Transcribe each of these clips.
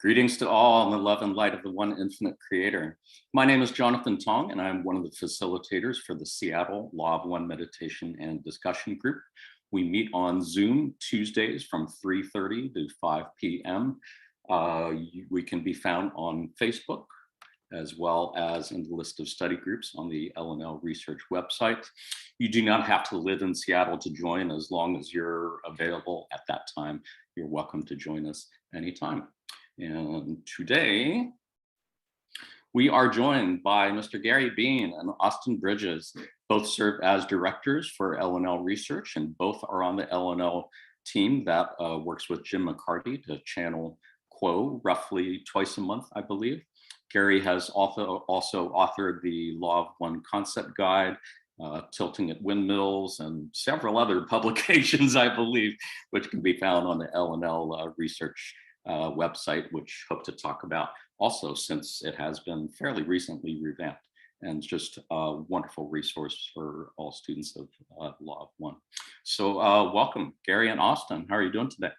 Greetings to all in the love and light of the one infinite creator. My name is Jonathan Tong, and I'm one of the facilitators for the Seattle Law of One Meditation and Discussion Group. We meet on Zoom Tuesdays from 3:30 to 5 p.m. We can be found on Facebook, as well as in the list of study groups on the L&L Research website. You do not have to live in Seattle to join. As long as you're available at that time, you're welcome to join us anytime. And today, we are joined by Mr. Gary Bean and Austin Bridges. Both serve as directors for L&L Research, and both are on the L&L team that works with Jim McCarty to channel Quo roughly twice a month, I believe. Gary has also authored the Law of One Concept Guide, Tilting at Windmills, and several other publications, I believe, which can be found on the L&L Research website, which hope to talk about also, since it has been fairly recently revamped, and just a wonderful resource for all students of Law of One. So welcome, Gary and Austin. How are you doing today?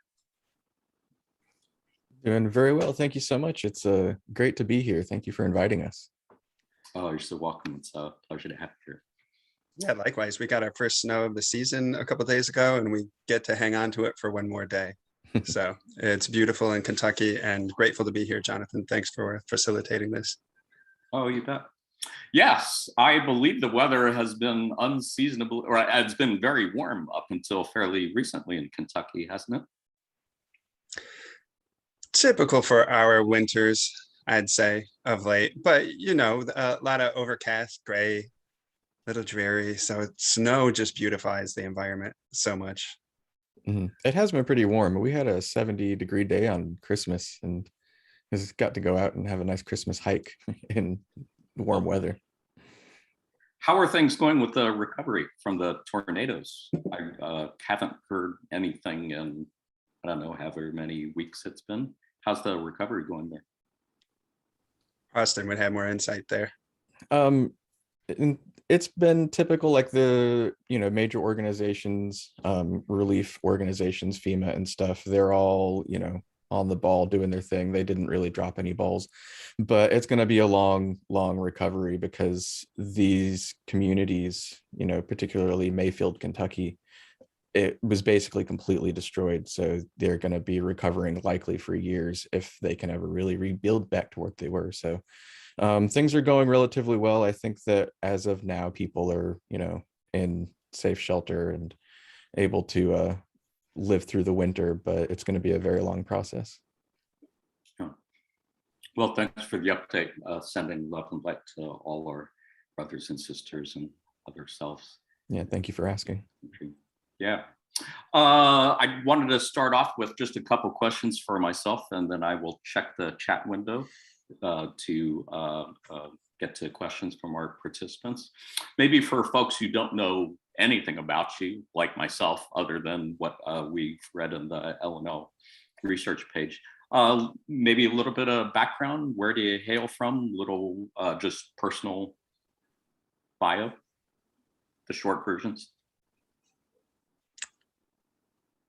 Doing very well. Thank you so much. It's great to be here. Thank you for inviting us. Oh, you're so welcome. It's a pleasure to have you here. Yeah, likewise. We got our first snow of the season a couple of days ago, and we get to hang on to it for one more day. So it's beautiful in Kentucky, and grateful to be here, Jonathan. Thanks for facilitating this. Oh, you bet. Yes, I believe the weather has been unseasonable, or it's been very warm up until fairly recently in Kentucky, hasn't it? Typical for our winters, I'd say, of late. But, you know, a lot of overcast, gray, a little dreary. So snow just beautifies the environment so much. Mm-hmm. It has been pretty warm. We had a 70-degree day on Christmas, and just got to go out and have a nice Christmas hike in warm weather. How are things going with the recovery from the tornadoes? I haven't heard anything in, I don't know, however many weeks it's been. How's the recovery going there? Austin would have more insight there. It's been typical, like the major organizations, relief organizations, FEMA and stuff. They're all on the ball doing their thing. They didn't really drop any balls, but it's going to be a long recovery, because these communities, particularly Mayfield, Kentucky, it was basically completely destroyed. So they're going to be recovering likely for years if they can ever really rebuild back to what they were. So things are going relatively well. I think that as of now, people are, in safe shelter and able to live through the winter, but it's going to be a very long process. Well, thanks for the update. Sending love and light to all our brothers and sisters and other selves. Yeah, thank you for asking. Yeah. I wanted to start off with just a couple questions for myself, and then I will check the chat window to get to questions from our participants. Maybe for folks who don't know anything about you, like myself, other than what we've read in the L&L research page, maybe a little bit of background. Where do you hail from? Little just personal bio, the short versions.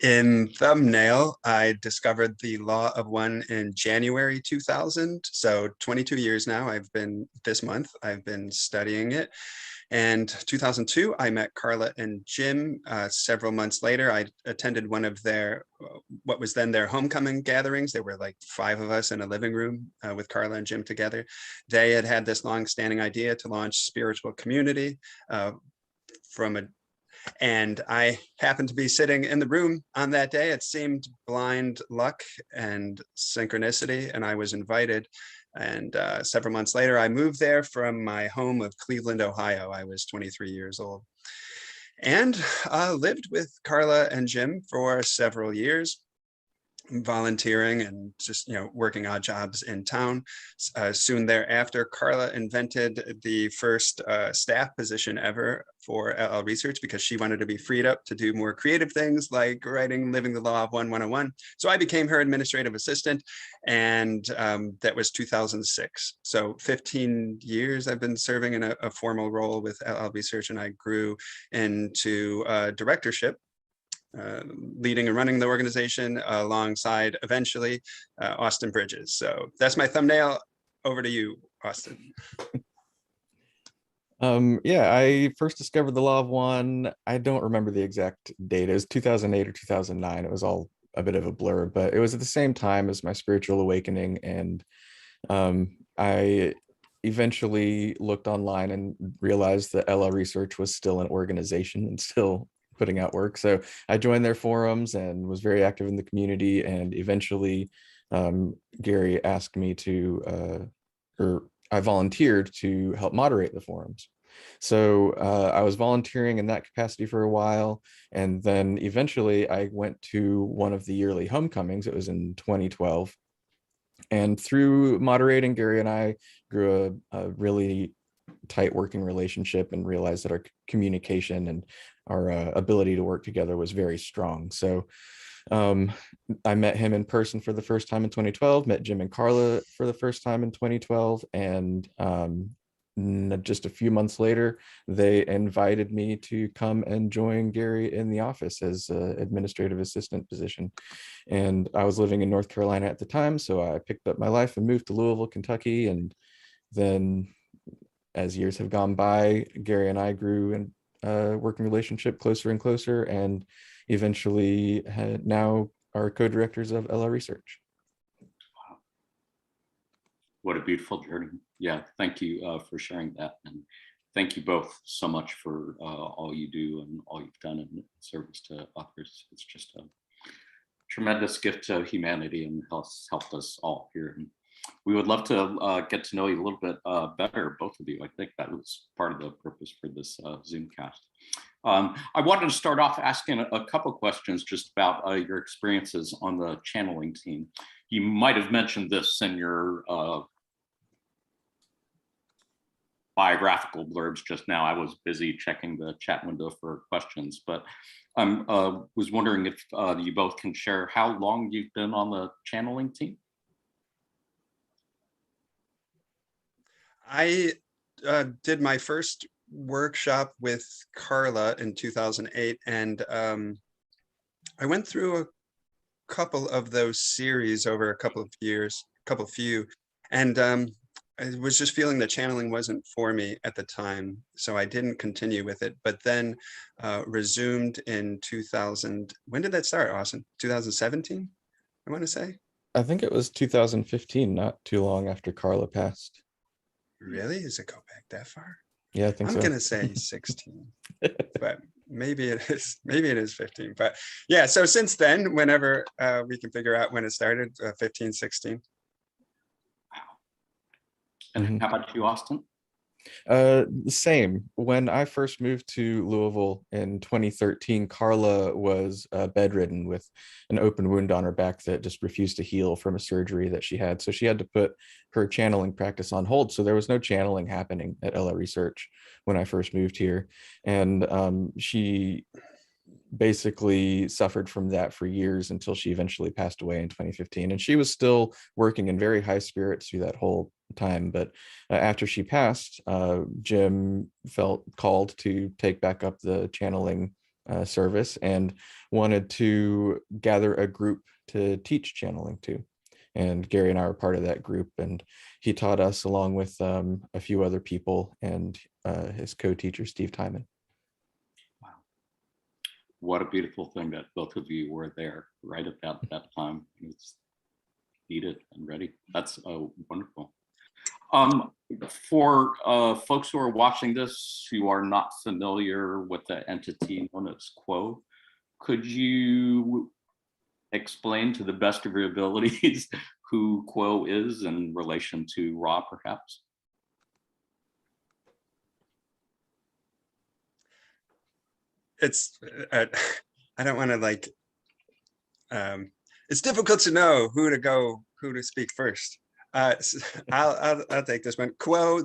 In thumbnail, I discovered the Law of One in January 2000. So 22 years now, this month, I've been studying it. And 2002, I met Carla and Jim. Several months later, I attended one of their, what was then their homecoming gatherings. There were like 5 of us in a living room with Carla and Jim together. They had this long-standing idea to launch spiritual community and I happened to be sitting in the room on that day. It seemed blind luck and synchronicity, and I was invited. And several months later, I moved there from my home of Cleveland, Ohio. I was 23 years old, and lived with Carla and Jim for several years, volunteering and just working odd jobs in town. Soon thereafter, Carla invented the first staff position ever for LL Research, because she wanted to be freed up to do more creative things like writing Living the Law of One 101. So I became her administrative assistant, and that was 2006. So 15 years I've been serving in a formal role with LL Research, and I grew into directorship leading and running the organization alongside eventually Austin Bridges. So that's my thumbnail. Over to you, Austin. Yeah, I first discovered the Law of One. I don't remember the exact date. It was 2008 or 2009. It was all a bit of a blur, but it was at the same time as my spiritual awakening. And I eventually looked online and realized that LA Research was still an organization and still putting out work. So I joined their forums and was very active in the community. And eventually, Gary asked me to, or I volunteered to help moderate the forums. So I was volunteering in that capacity for a while. And then eventually I went to one of the yearly homecomings. It was in 2012. And through moderating, Gary and I grew a really tight working relationship and realized that our communication and our ability to work together was very strong. So I met him in person for the first time in 2012, met Jim and Carla for the first time in 2012. And just a few months later, they invited me to come and join Gary in the office as an administrative assistant position. And I was living in North Carolina at the time, so I picked up my life and moved to Louisville, Kentucky. And then as years have gone by, Gary and I grew in a working relationship closer and closer, and eventually now are co-directors of LA Research. Wow. What a beautiful journey. Yeah, thank you for sharing that. And thank you both so much for all you do and all you've done in service to others. It's just a tremendous gift to humanity and has helped us all here. And we would love to get to know you a little bit better, both of you. I think that was part of the purpose for this Zoomcast. I wanted to start off asking a couple questions just about your experiences on the channeling team. You might have mentioned this in your biographical blurbs just now. I was busy checking the chat window for questions, but I was wondering if you both can share how long you've been on the channeling team. I did my first workshop with Carla in 2008, and I went through a couple of those series over a couple of years, and I was just feeling that channeling wasn't for me at the time, so I didn't continue with it, but then resumed in 2000. When did that start, Austin? 2017, I want to say? I think it was 2015, not too long after Carla passed. Really? Does it go back that far? Yeah, I think I'm so. gonna say 16, but maybe it is 15. But yeah, so since then, whenever we can figure out when it started, 15, 16. And how about you, Austin? Same. When I first moved to Louisville in 2013, Carla was bedridden with an open wound on her back that just refused to heal from a surgery that she had. So she had to put her channeling practice on hold. So there was no channeling happening at LA Research when I first moved here. And she basically suffered from that for years until she eventually passed away in 2015. And she was still working in very high spirits through that whole time. But after she passed, Jim felt called to take back up the channeling service and wanted to gather a group to teach channeling to. And Gary and I were part of that group, and he taught us along with a few other people and his co-teacher, Steve Timon. What a beautiful thing that both of you were there right at that time. It's needed and ready. That's wonderful. For folks who are watching this who are not familiar with the entity known as Quo, could you explain to the best of your abilities who Quo is in relation to Ra, perhaps? It's I don't want to like it's difficult to know who to speak first. I'll take this one. Quo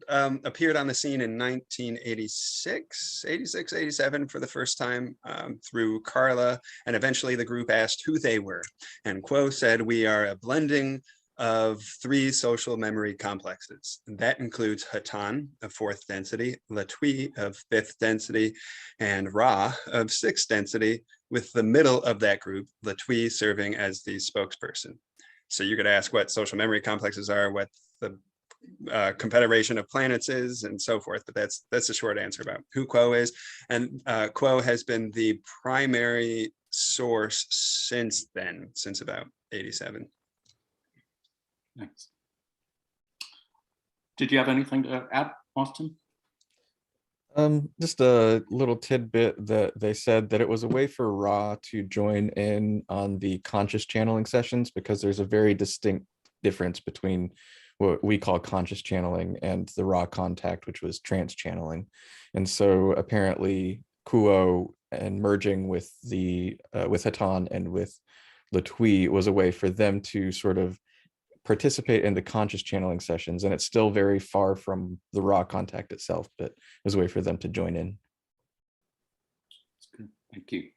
appeared on the scene in 1986, 86, 87 for the first time through Carla, and eventually the group asked who they were, and Quo said, "We are a blending of 3 social memory complexes. And that includes Hatan of 4th density, Latwii of 5th density, and Ra of 6th density, with the middle of that group, Latwii, serving as the spokesperson. So you could ask what social memory complexes are, what the confederation of planets is, and so forth, but that's a short answer about who Quo is. And Quo has been the primary source since then, since about 87. Thanks. Did you have anything to add, Austin? Just a little tidbit that they said that it was a way for Ra to join in on the conscious channeling sessions, because there's a very distinct difference between what we call conscious channeling and the Ra contact, which was trance channeling. And so apparently Kuo and merging with with Hatan and with Latwii was a way for them to sort of participate in the conscious channeling sessions. And it's still very far from the Ra contact itself, but it was a way for them to join in. Thank you.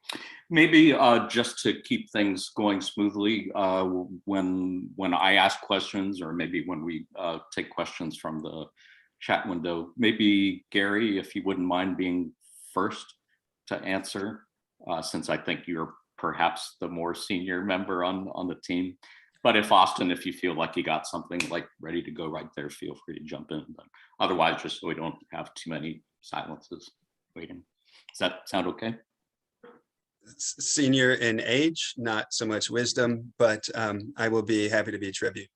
Maybe just to keep things going smoothly, when I ask questions, or maybe when we take questions from the chat window, maybe Gary, if you wouldn't mind being first to answer, since I think you're perhaps the more senior member on the team. But if Austin, if you feel like you got something like ready to go right there, feel free to jump in. But otherwise, just so we don't have too many silences waiting. Does that sound okay? Senior in age, not so much wisdom, but I will be happy to be tribute.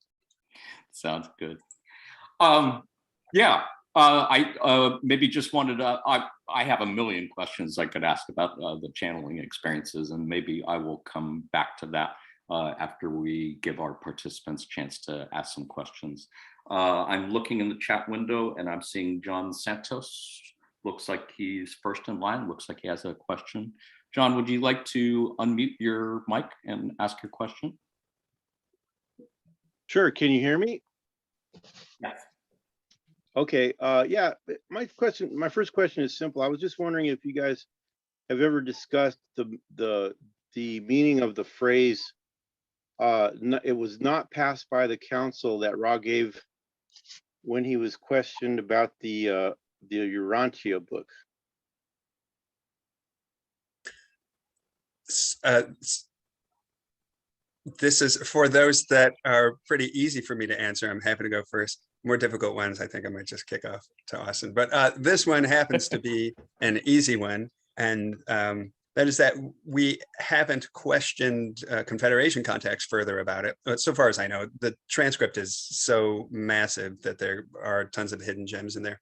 Sounds good. Yeah, I maybe just wanted to, I have a million questions I could ask about the channeling experiences, and maybe I will come back to that after we give our participants a chance to ask some questions. I'm looking in the chat window and I'm seeing John Santos. Looks like he's first in line. Looks like he has a question. John, would you like to unmute your mic and ask your question? Sure. Can you hear me? Yes. Okay. Yeah. My first question is simple. I was just wondering if you guys have ever discussed the meaning of the phrase. It was not passed by the council that Ra gave when he was questioned about the Urantia book. This is for those that are pretty easy for me to answer. I'm happy to go first. More difficult ones, I think I might just kick off to Austin. But this one happens to be an easy one. And that is that we haven't questioned Confederation contacts further about it. But so far as I know, the transcript is so massive that there are tons of hidden gems in there.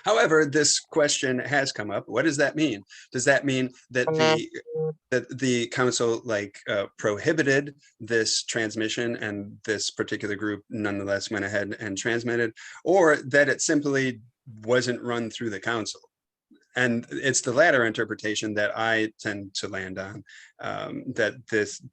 However, this question has come up. What does that mean? Does that mean that the council prohibited this transmission and this particular group nonetheless went ahead and transmitted, or that it simply wasn't run through the council? And it's the latter interpretation that I tend to land on, that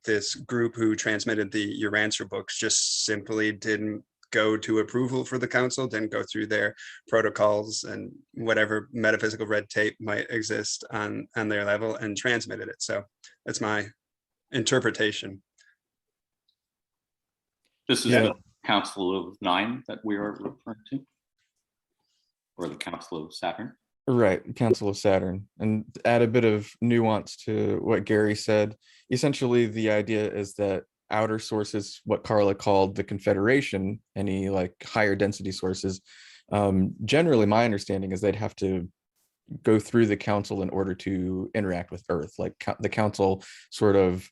this group who transmitted the Urantia books just simply didn't go to approval for the council, didn't go through their protocols and whatever metaphysical red tape might exist on their level, and transmitted it. So that's my interpretation. This is the Council of Nine that we are referring to, or the Council of Saturn. Right, Council of Saturn. And add a bit of nuance to what Gary said. Essentially, the idea is that outer sources, what Carla called the Confederation, any like higher density sources, generally my understanding is they'd have to go through the council in order to interact with Earth. Like the council sort of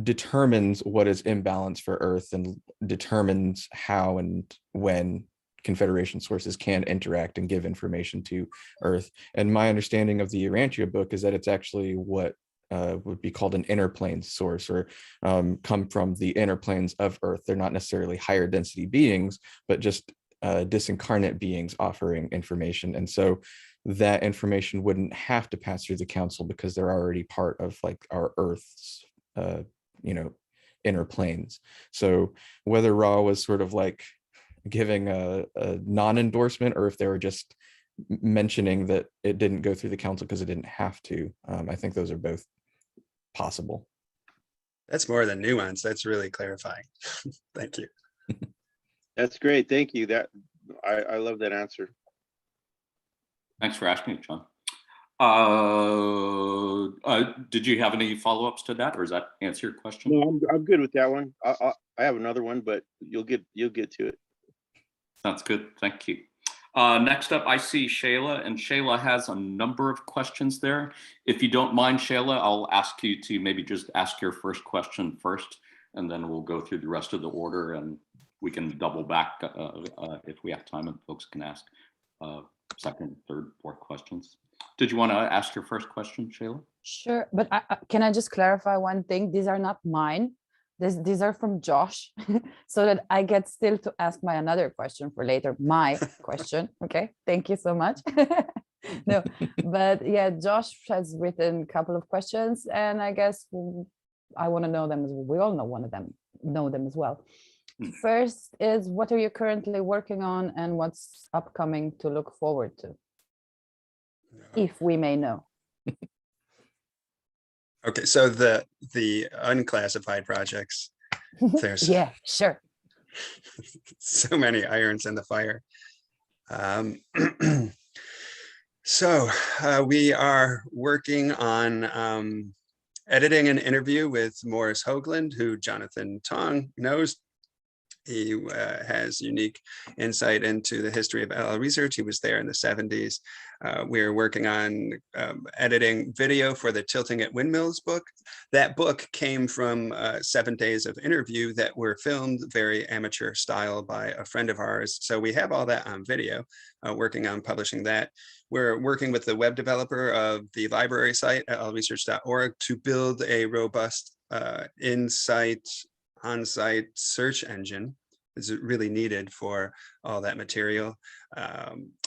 determines what is imbalance for Earth and determines how and when Confederation sources can interact and give information to Earth. And my understanding of the Urantia book is that it's actually what would be called an inner planes source, or come from the inner planes of Earth. They're not necessarily higher density beings, but just disincarnate beings offering information. And so that information wouldn't have to pass through the council because they're already part of like our Earth's, inner planes. So whether Ra was sort of like giving a non-endorsement, or if they were just mentioning that it didn't go through the council because it didn't have to, I think those are both possible. That's more than nuance. That's really clarifying. Thank you. That's great. Thank you. I love that answer. Thanks for asking, John. Did you have any follow-ups to that, or does that answer your question? No, I'm good with that one. I have another one, but you'll get to it. Sounds good. Thank you. Next up, I see Shayla, and Shayla has a number of questions there. If you don't mind, Shayla, I'll ask you to maybe just ask your first question first, and then we'll go through the rest of the order, and we can double back if we have time, and folks can ask second, third, fourth questions. Did you want to ask your first question, Shayla? Sure, but can I just clarify one thing? These are not mine. These are from Josh, so that I get still to ask my another question for later. My question, okay? Thank you so much. No, but yeah, Josh has written a couple of questions, and I guess I want to know them as well. We all know them as well. First is, what are you currently working on, and what's upcoming to look forward to, if we may know? Okay, so the unclassified projects, there's Yeah, sure. so many irons in the fire. So we are working on editing an interview with Morris Hoagland, who Jonathan Tong knows. He has unique insight into the history of LL research. He was there in the 70s. We're working on editing video for the Tilting at Windmills book. That book came from 7 days of interview that were filmed very amateur style by a friend of ours. So we have all that on video, working on publishing that. We're working with the web developer of the library site at lresearch.org to build a robust on-site search engine is really needed for all that material.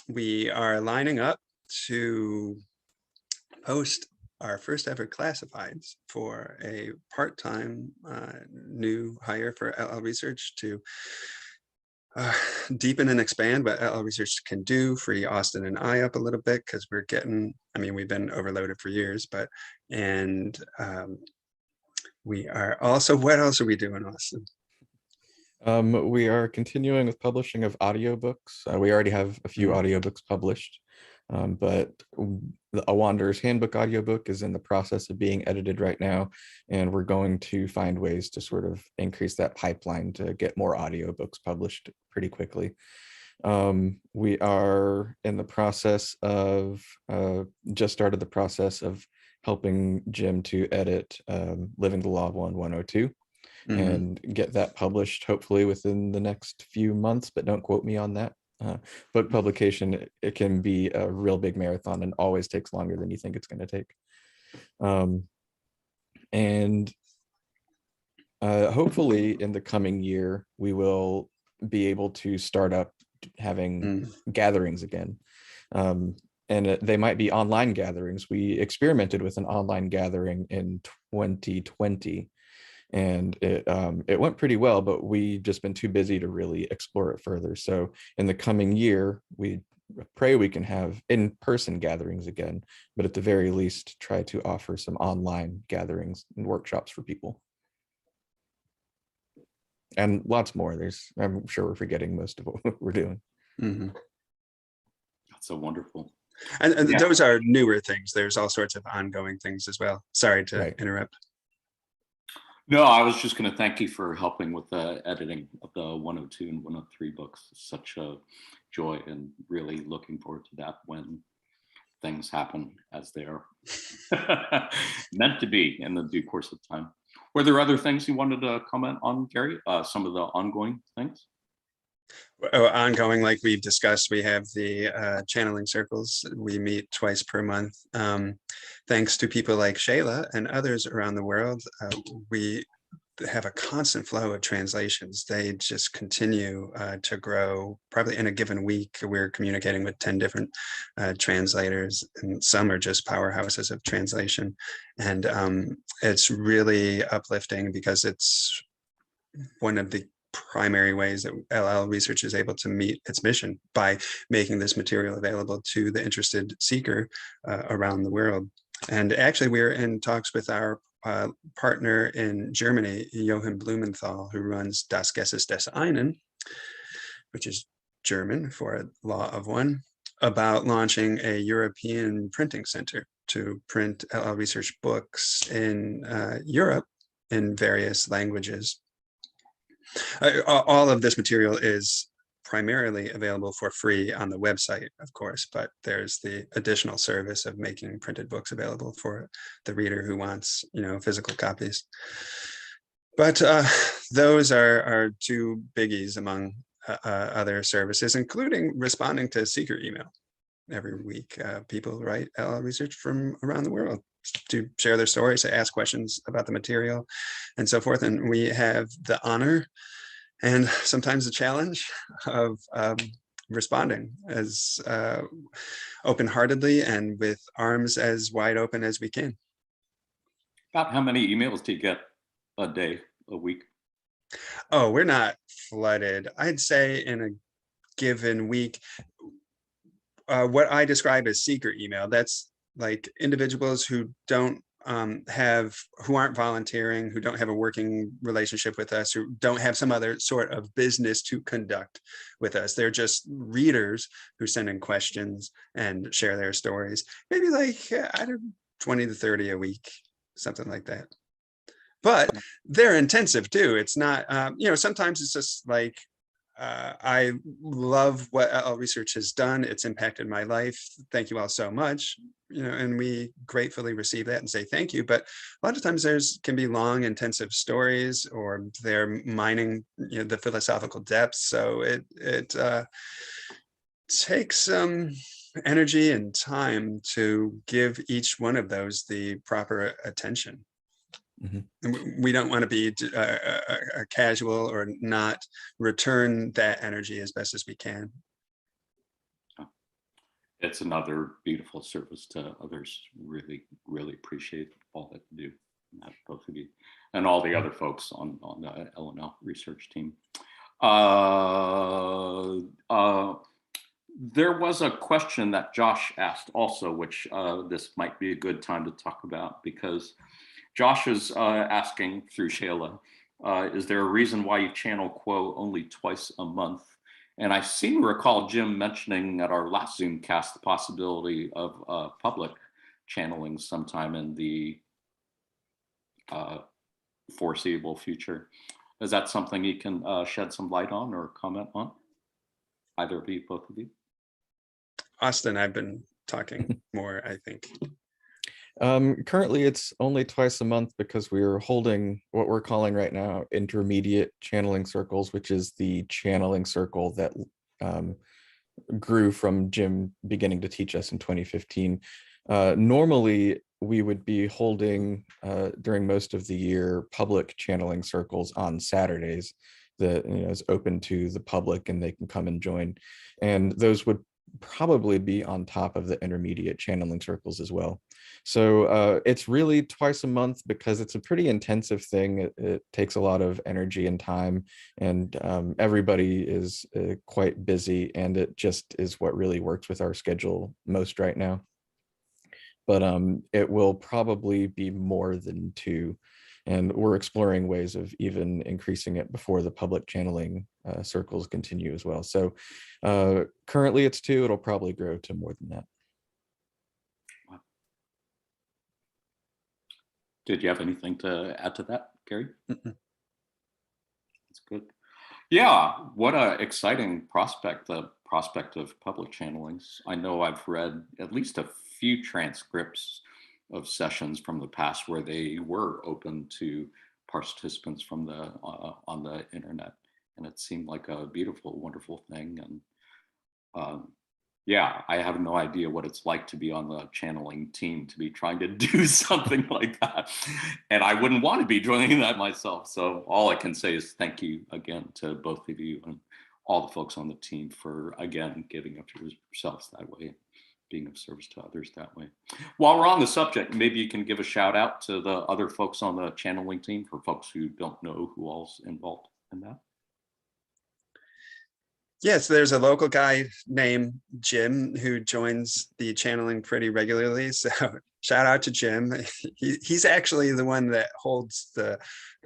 We are lining up to post our first ever classifieds for a part-time new hire for LL Research to deepen and expand what LL Research can do, free Austin and I up a little bit, because we're getting, I mean, we've been overloaded for years, we are also, what else are we doing, Austin? We are continuing with publishing of audiobooks. We already have a few audiobooks published, but A Wanderer's Handbook audiobook is in the process of being edited right now, and we're going to find ways to sort of increase that pipeline to get more audiobooks published pretty quickly. We are in the process of, just started the process of helping Jim to edit Living the Law of 102 and get that published hopefully within the next few months, but don't quote me on that. Book publication, it can be a real big marathon and always takes longer than you think it's going to take. Hopefully in the coming year, we will be able to start up having gatherings again. And they might be online gatherings. We experimented with an online gathering in 2020, and it went pretty well, but we've just been too busy to really explore it further. So in the coming year, we pray we can have in-person gatherings again, but at the very least, try to offer some online gatherings and workshops for people. And lots more. I'm sure we're forgetting most of what we're doing. That's so wonderful. And those are newer things. There's all sorts of ongoing things as well. Sorry to interrupt. No, I was just going to thank you for helping with the editing of the 102 and 103 books. It's such a joy, and really looking forward to that when things happen as they are meant to be in the due course of time. Were there other things you wanted to comment on, Gary? Some of the ongoing things? Ongoing, like we've discussed, we have the channeling circles. We meet twice per month. Thanks to people like Shayla and others around the world, we have a constant flow of translations. They just continue to grow. Probably in a given week, we're communicating with 10 different translators, and some are just powerhouses of translation. And it's really uplifting because it's one of the primary ways that LL Research is able to meet its mission, by making this material available to the interested seeker around the world. And actually, we're in talks with our partner in Germany, Johann Blumenthal, who runs Das Gesetz des Einen, which is German for a law of one, about launching a European printing center to print LL Research books in Europe in various languages. All of this material is primarily available for free on the website, of course, but there's the additional service of making printed books available for the reader who wants, physical copies. But those are two biggies among other services, including responding to seeker email. Every week, people write LL Research from around the world to share their stories, to ask questions about the material, and so forth. And we have the honor and sometimes the challenge of responding as open-heartedly and with arms as wide open as we can. About how many emails do you get a day, a week? Oh, we're not flooded. I'd say in a given week, what I describe as seeker email, that's like individuals who don't who aren't volunteering, who don't have a working relationship with us, who don't have some other sort of business to conduct with us. They're just readers who send in questions and share their stories. Maybe like, I don't know, 20 to 30 a week, something like that. But they're intensive too. It's not, sometimes it's just like, I love what LL Research has done. It's impacted my life. Thank you all so much. And we gratefully receive that and say thank you. But a lot of times can be long, intensive stories, or they're mining the philosophical depths. So it takes some energy and time to give each one of those the proper attention. Mm-hmm. We don't want to be a casual or not return that energy as best as we can. It's another beautiful service to others. Really, really appreciate all that you do, both of you, and all the other folks on the L&L research team. There was a question that Josh asked also, which this might be a good time to talk about, because Josh is asking through Shayla, is there a reason why you channel Quo only twice a month? And I seem to recall Jim mentioning at our last Zoomcast the possibility of public channeling sometime in the foreseeable future. Is that something you can shed some light on or comment on? Either of you, both of you? Austin, I've been talking more, I think. Currently, it's only twice a month because we're holding what we're calling right now intermediate channeling circles, which is the channeling circle that grew from Jim beginning to teach us in 2015. Normally, we would be holding during most of the year public channeling circles on Saturdays that is open to the public and they can come and join. And those would probably be on top of the intermediate channeling circles as well. So it's really twice a month because it's a pretty intensive thing. It takes a lot of energy and time, and everybody is quite busy, and it just is what really works with our schedule most right now. But it will probably be more than two, and we're exploring ways of even increasing it before the public channeling circles continue as well. So currently it's two, it'll probably grow to more than that. Did you have anything to add to that, Gary? That's good. Yeah, what an exciting prospect, the prospect of public channelings. I know I've read at least a few transcripts of sessions from the past where they were open to participants from the on the internet, and it seemed like a beautiful, wonderful thing. And yeah, I have no idea what it's like to be on the channeling team, to be trying to do something like that, and I wouldn't want to be doing that myself. So all I can say is thank you again to both of you and all the folks on the team for again giving up yourselves that way, being of service to others that way. While we're on the subject, maybe you can give a shout out to the other folks on the channeling team for folks who don't know who all's involved in that. Yes, there's a local guy named Jim who joins the channeling pretty regularly. So shout out to Jim. He's actually the one that holds the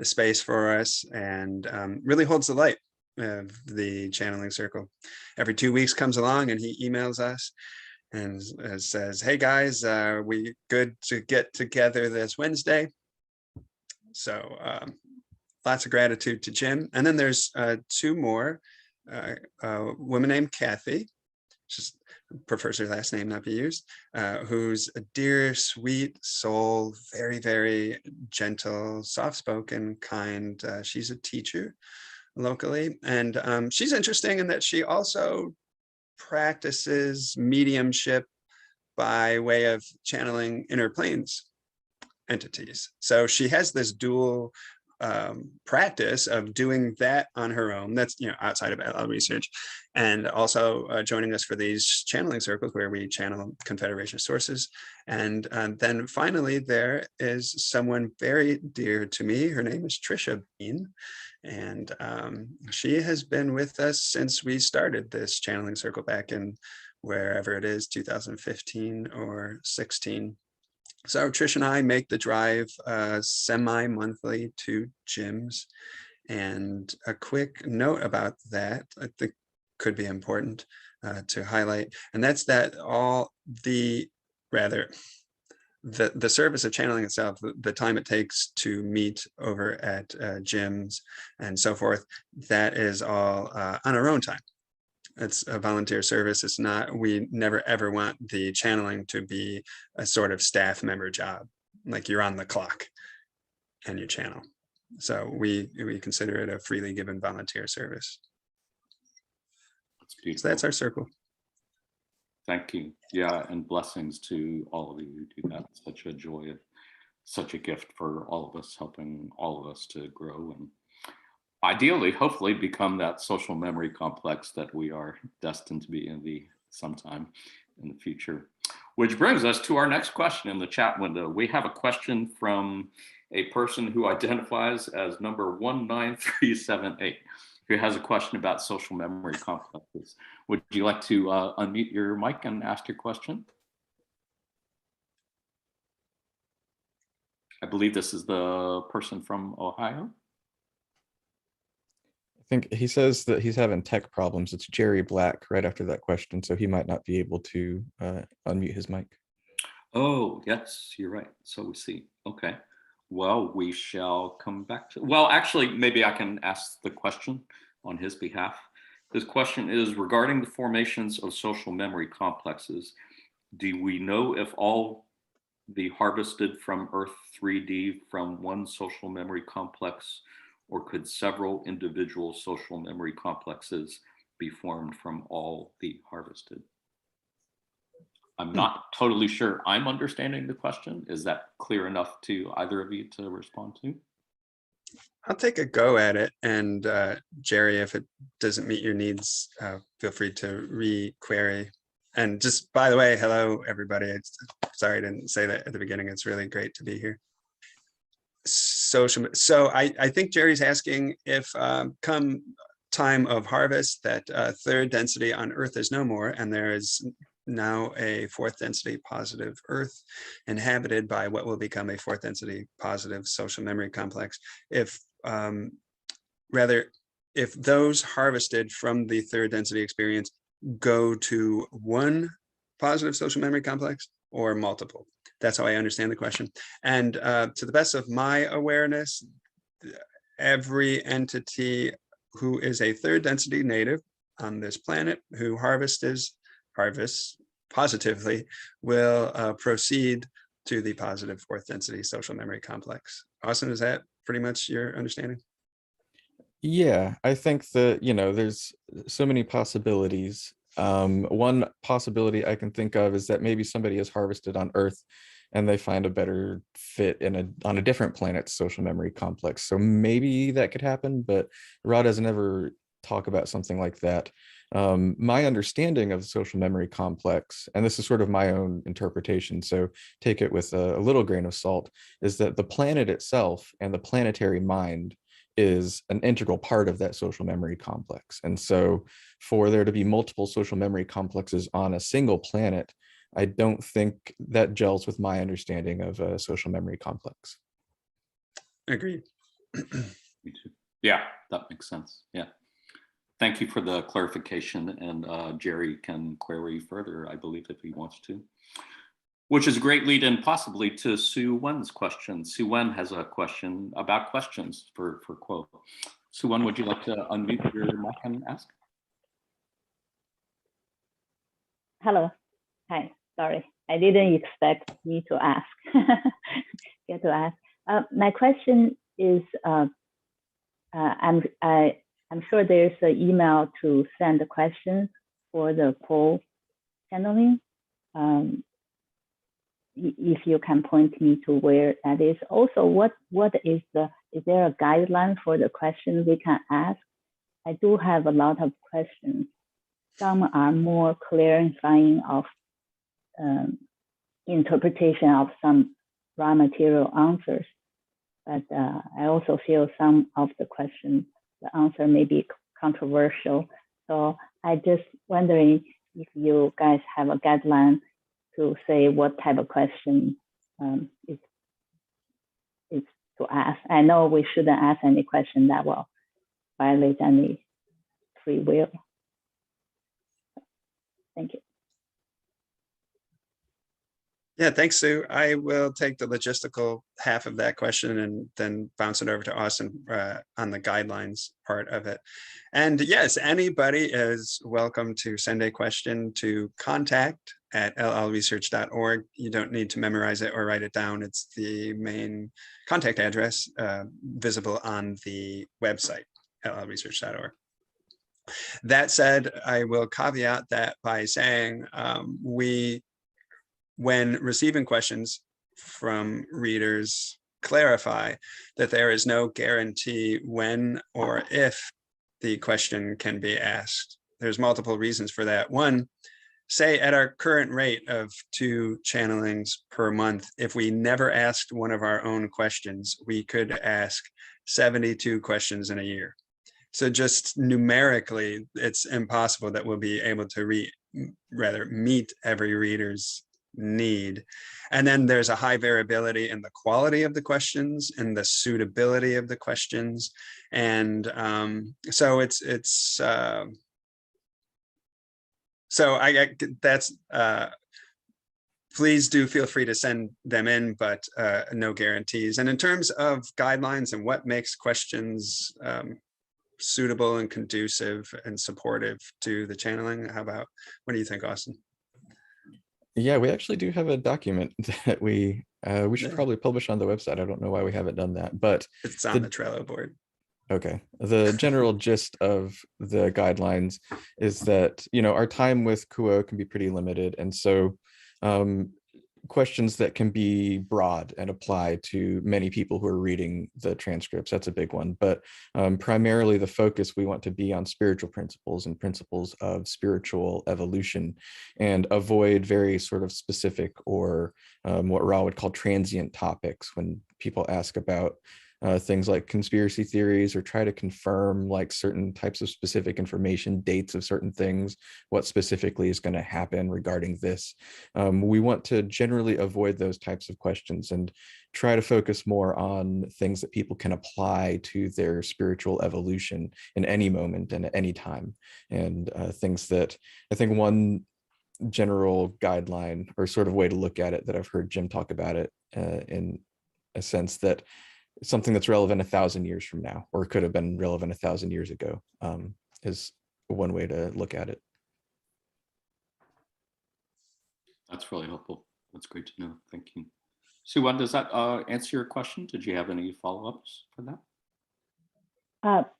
space for us and really holds the light of the channeling circle. Every 2 weeks comes along and he emails us and says, "Hey guys, we good to get together this Wednesday?" So lots of gratitude to Jim. And then there's two more. A woman named Kathy, just prefers her last name not be used, who's a dear, sweet soul, very, very gentle, soft-spoken, kind. She's a teacher locally, and she's interesting in that she also practices mediumship by way of channeling inner planes entities. So she has this dual practice of doing that on her own. That's, outside of LL research, and also joining us for these channeling circles where we channel Confederation sources. And then finally, there is someone very dear to me. Her name is Trisha Bean, and she has been with us since we started this channeling circle back in wherever it is, 2015 or 16. So Trish and I make the drive semi-monthly to Jim's, and a quick note about that I think could be important to highlight, and that's that the service of channeling itself, the time it takes to meet over at Jim's and so forth, that is all on our own time. It's a volunteer service. It's not, we never ever want the channeling to be a sort of staff member job, like you're on the clock and you channel. So we consider it a freely given volunteer service. That's beautiful. So that's our circle. Thank you. Yeah, and blessings to all of you who do that. Such a joy, such a gift for all of us, helping all of us to grow and ideally, hopefully, become that social memory complex that we are destined to be in sometime in the future. Which brings us to our next question in the chat window. We have a question from a person who identifies as number 19378, who has a question about social memory complexes. Would you like to unmute your mic and ask your question? I believe this is the person from Ohio. I think he says that he's having tech problems. It's Jerry Black right after that question, so he might not be able to unmute his mic. Oh, yes, you're right. So we see. Okay. Well, we shall come back to, well, actually, maybe I can ask the question on his behalf. This question is regarding the formations of social memory complexes. Do we know if all the harvested from Earth 3D from one social memory complex, or could several individual social memory complexes be formed from all the harvested? I'm not totally sure I'm understanding the question. Is that clear enough to either of you to respond to? I'll take a go at it. And Jerry, if it doesn't meet your needs, feel free to re-query. And just, by the way, hello, everybody. Sorry I didn't say that at the beginning. It's really great to be here. So I think Jerry's asking if come time of harvest, that third density on Earth is no more, and there is now a fourth density positive Earth inhabited by what will become a fourth density positive social memory complex. If if those harvested from the third density experience go to one positive social memory complex or multiple. That's how I understand the question. And to the best of my awareness, every entity who is a third density native on this planet who harvests positively will proceed to the positive fourth density social memory complex. Austin, is that pretty much your understanding? Yeah, I think that, there's so many possibilities. One possibility I can think of is that maybe somebody is harvested on Earth and they find a better fit on a different planet's social memory complex. So maybe that could happen, but Ra doesn't ever talk about something like that. My understanding of the social memory complex, and this is sort of my own interpretation, so take it with a little grain of salt, is that the planet itself and the planetary mind is an integral part of that social memory complex. And so for there to be multiple social memory complexes on a single planet, I don't think that gels with my understanding of a social memory complex. Agreed. Me too. Yeah, that makes sense. Yeah. Thank you for the clarification, and Jerry can query further, I believe, if he wants to. Which is a great lead in possibly to Sue Wen's question. Sue Wen has a question about questions for Quo. Sue Wen, would you like to unmute your mic and ask? Hello. Hi. Sorry, I didn't expect me to ask. Get to ask. My question is, I'm sure there's an email to send the questions for the poll channeling. If you can point me to where that is. Also, is there a guideline for the questions we can ask? I do have a lot of questions. Some are more clarifying of interpretation of some raw material answers, but I also feel some of the questions, the answer may be controversial. So I just wondering if you guys have a guideline to say what type of question is to ask. I know we shouldn't ask any question that will violate any free will. Thank you. Yeah, thanks, Sue. I will take the logistical half of that question and then bounce it over to Austin on the guidelines part of it. And yes, anybody is welcome to send a question to contact@llresearch.org. You don't need to memorize it or write it down. It's the main contact address visible on the website, llresearch.org. That said, I will caveat that by saying when receiving questions from readers, clarify that there is no guarantee when or if the question can be asked. There's multiple reasons for that. One, say at our current rate of 2 channelings per month, if we never asked one of our own questions, we could ask 72 questions in a year. So just numerically, it's impossible that we'll be able to meet every reader's need. And then there's a high variability in the quality of the questions and the suitability of the questions. And so please do feel free to send them in, but no guarantees. And in terms of guidelines and what makes questions suitable and conducive and supportive to the channeling, what do you think, Austin? Yeah, we actually do have a document that we should probably publish on the website. I don't know why we haven't done that, but it's on the Trello board. Okay. The general gist of the guidelines is that, our time with Kuo can be pretty limited. And so questions that can be broad and apply to many people who are reading the transcripts, that's a big one. But primarily the focus, we want to be on spiritual principles and principles of spiritual evolution, and avoid very sort of specific or what Ra would call transient topics when people ask about things like conspiracy theories, or try to confirm like certain types of specific information, dates of certain things, what specifically is going to happen regarding this. We want to generally avoid those types of questions and try to focus more on things that people can apply to their spiritual evolution in any moment and at any time. And things that I think one general guideline or sort of way to look at it that I've heard Jim talk about it in a sense that something that's relevant 1,000 years from now, or could have been relevant 1,000 years ago, is one way to look at it. That's really helpful. That's great to know. Thank you. Sue, does that answer your question? Did you have any follow-ups for that?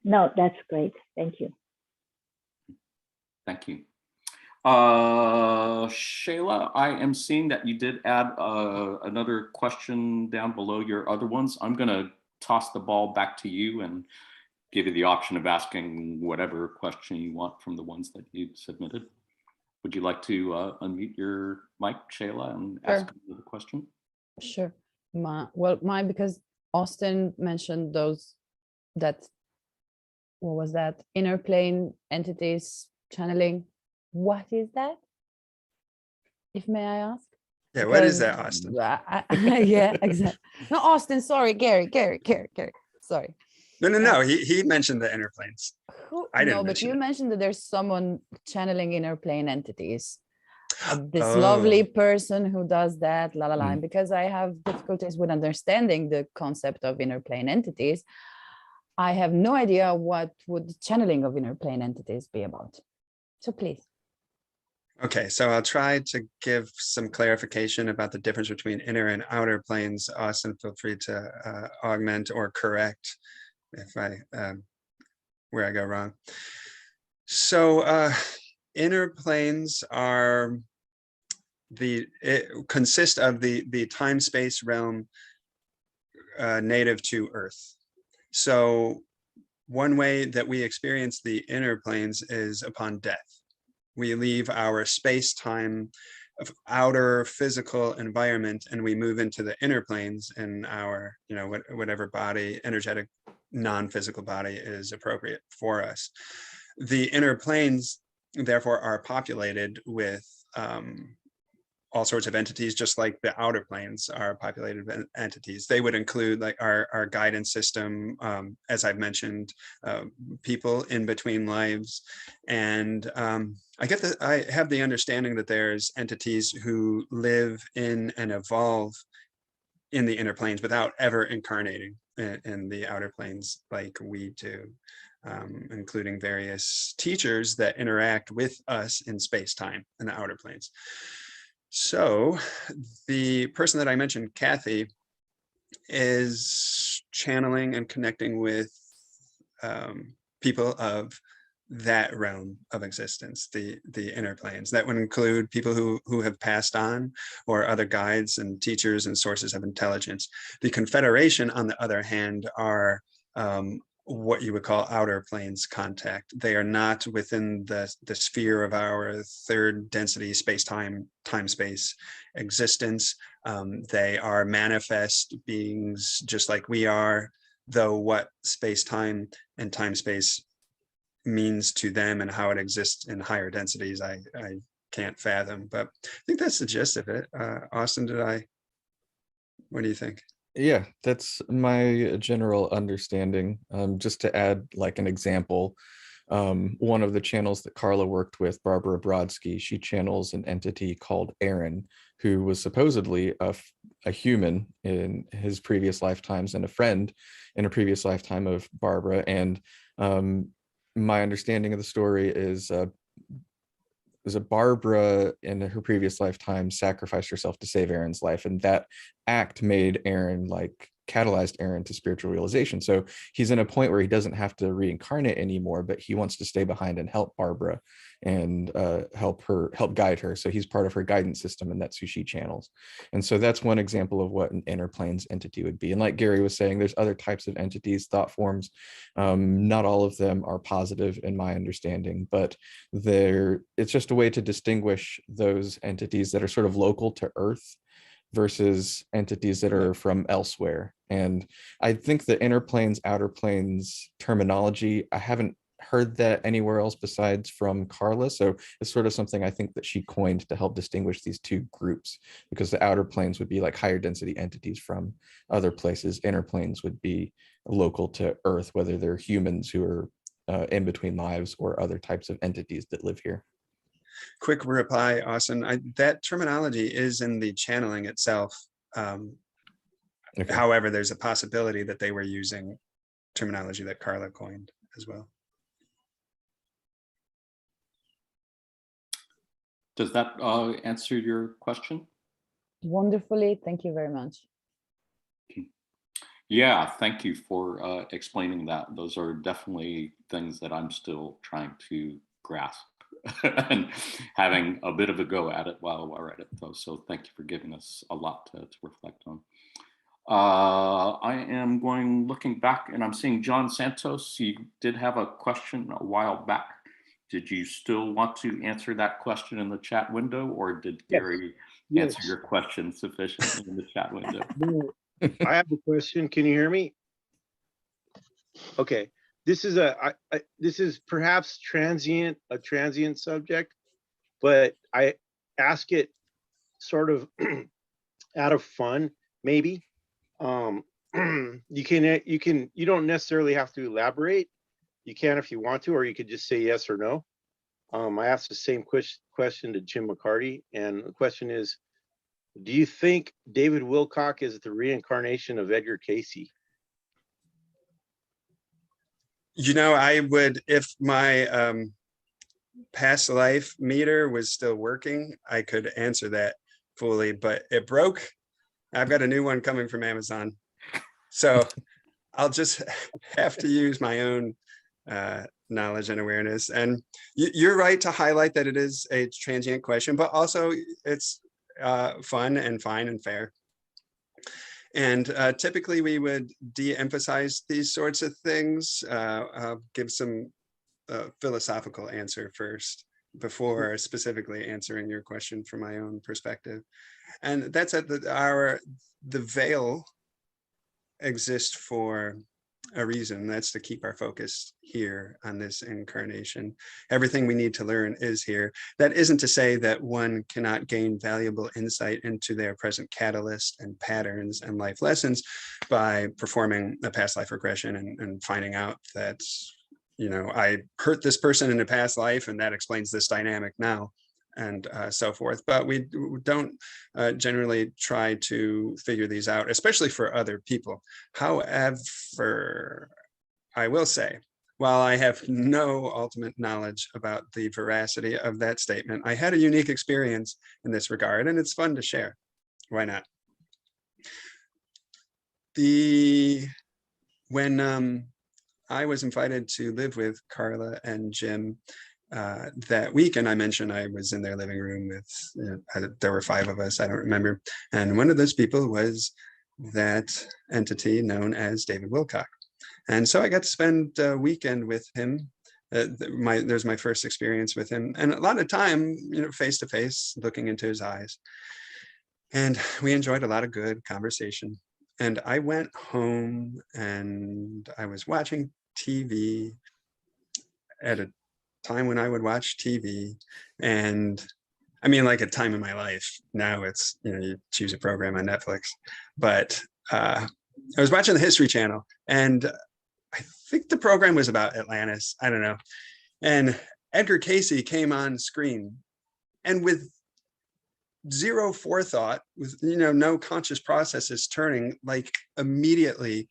No, that's great. Thank you. Thank you. Shayla, I am seeing that you did add another question down below your other ones. I'm going to toss the ball back to you and give you the option of asking whatever question you want from the ones that you submitted. Would you like to unmute your mic, Shayla, and ask the question? Sure. Because Austin mentioned those that what was that? Inner plane entities channeling. What is that? If may I ask? Yeah, what is Because that, Austin? yeah, exactly. No, Austin, sorry, Gary. Sorry. No. He mentioned the inner planes. I didn't No, but mention you it. mentioned that there's someone channeling inner plane entities. This Oh. lovely person who does that, la la la. Mm. And because I have difficulties with understanding the concept of inner plane entities, I have no idea what would channeling of inner plane entities be about. So please. Okay, so I'll try to give some clarification about the difference between inner and outer planes. Austin, feel free to augment or correct if where I go wrong. So inner planes are consist of the time-space realm native to Earth. So one way that we experience the inner planes is upon death. We leave our space-time of outer physical environment and we move into the inner planes in our, whatever body, energetic, non-physical body is appropriate for us. The inner planes, therefore, are populated with all sorts of entities, just like the outer planes are populated with entities. They would include like our guidance system, as I've mentioned, people in between lives. And I have the understanding that there's entities who live in and evolve in the inner planes without ever incarnating in the outer planes like we do, including various teachers that interact with us in space-time in the outer planes. So the person that I mentioned, Kathy, is channeling and connecting with people of that realm of existence, the inner planes. That would include people who have passed on, or other guides and teachers and sources of intelligence. The Confederation, on the other hand, are what you would call outer planes contact. They are not within the sphere of our third density space-time, time-space existence. They are manifest beings just like we are, though what space-time and time-space means to them and how it exists in higher densities, I can't fathom. But I think that's the gist of it. Austin, what do you think? Yeah, that's my general understanding. Just to add like an example, one of the channels that Carla worked with, Barbara Brodsky, she channels an entity called Aaron, who was supposedly a human in his previous lifetimes and a friend in a previous lifetime of Barbara. And my understanding of the story is Barbara in her previous lifetime sacrificed herself to save Aaron's life, and that act made Aaron, like, catalyzed Aaron to spiritual realization. So he's in a point where he doesn't have to reincarnate anymore, but he wants to stay behind and help Barbara and help guide her. So he's part of her guidance system, and that's who she channels. And so that's one example of what an inner planes entity would be. And like Gary was saying, there's other types of entities, thought forms. Not all of them are positive in my understanding, but it's just a way to distinguish those entities that are sort of local to Earth versus entities that are from elsewhere. And I think the inner planes, outer planes terminology, I haven't heard that anywhere else besides from Carla. So it's sort of something I think that she coined to help distinguish these two groups, because the outer planes would be like higher density entities from other places. Inner planes would be local to Earth, whether they're humans who are in between lives or other types of entities that live here. Quick reply, Austin. That terminology is in the channeling itself. Okay. However, there's a possibility that they were using terminology that Carla coined as well. Does that answer your question? Wonderfully. Thank you very much. Yeah, thank you for explaining that. Those are definitely things that I'm still trying to grasp and having a bit of a go at it while we're at it, though. So thank you for giving us a lot to reflect on. I am looking back, and I'm seeing John Santos. You did have a question a while back. Did you still want to answer that question in the chat window, or did Gary answer your question sufficiently in the chat window? No, I have a question. Can you hear me? Okay. this is this is perhaps a transient subject, but I ask it sort of out of fun, maybe. You don't necessarily have to elaborate. You can if you want to, or you could just say yes or no. I asked the same question to Jim McCarty, and the question is, do you think David Wilcock is the reincarnation of Edgar Casey? You know, I would, if my past life meter was still working, I could answer that fully, but it broke. I've got a new one coming from Amazon. So I'll just have to use my own knowledge and awareness. And you're right to highlight that it is a transient question, but also it's fun and fine and fair. And typically we would de-emphasize these sorts of things. I'll give some philosophical answer first before specifically answering your question from my own perspective. And that's that the veil exists for a reason. That's to keep our focus here on this incarnation. Everything we need to learn is here. That isn't to say that one cannot gain valuable insight into their present catalyst and patterns and life lessons by performing a past life regression and finding out that, you know, I hurt this person in a past life and that explains this dynamic now, and so forth. But we don't generally try to figure these out, especially for other people. However, I will say, while I have no ultimate knowledge about the veracity of that statement, I had a unique experience in this regard, and it's fun to share. Why not? When I was invited to live with Carla and Jim that week, and I mentioned I was in their living room with, there were 5 of us, I don't remember. And one of those people was that entity known as David Wilcock. And so I got to spend a weekend with him. There's my first experience with him. And a lot of time, you know, face to face, looking into his eyes. And we enjoyed a lot of good conversation. And I went home and I was watching TV at a time when I would watch TV. And I mean, like a time in my life. Now it's, you know, you choose a program on Netflix. But I was watching the History Channel, and I think the program was about Atlantis. I don't know. And Edgar Casey came on screen, and with zero forethought, with, you know, no conscious processes turning, like immediately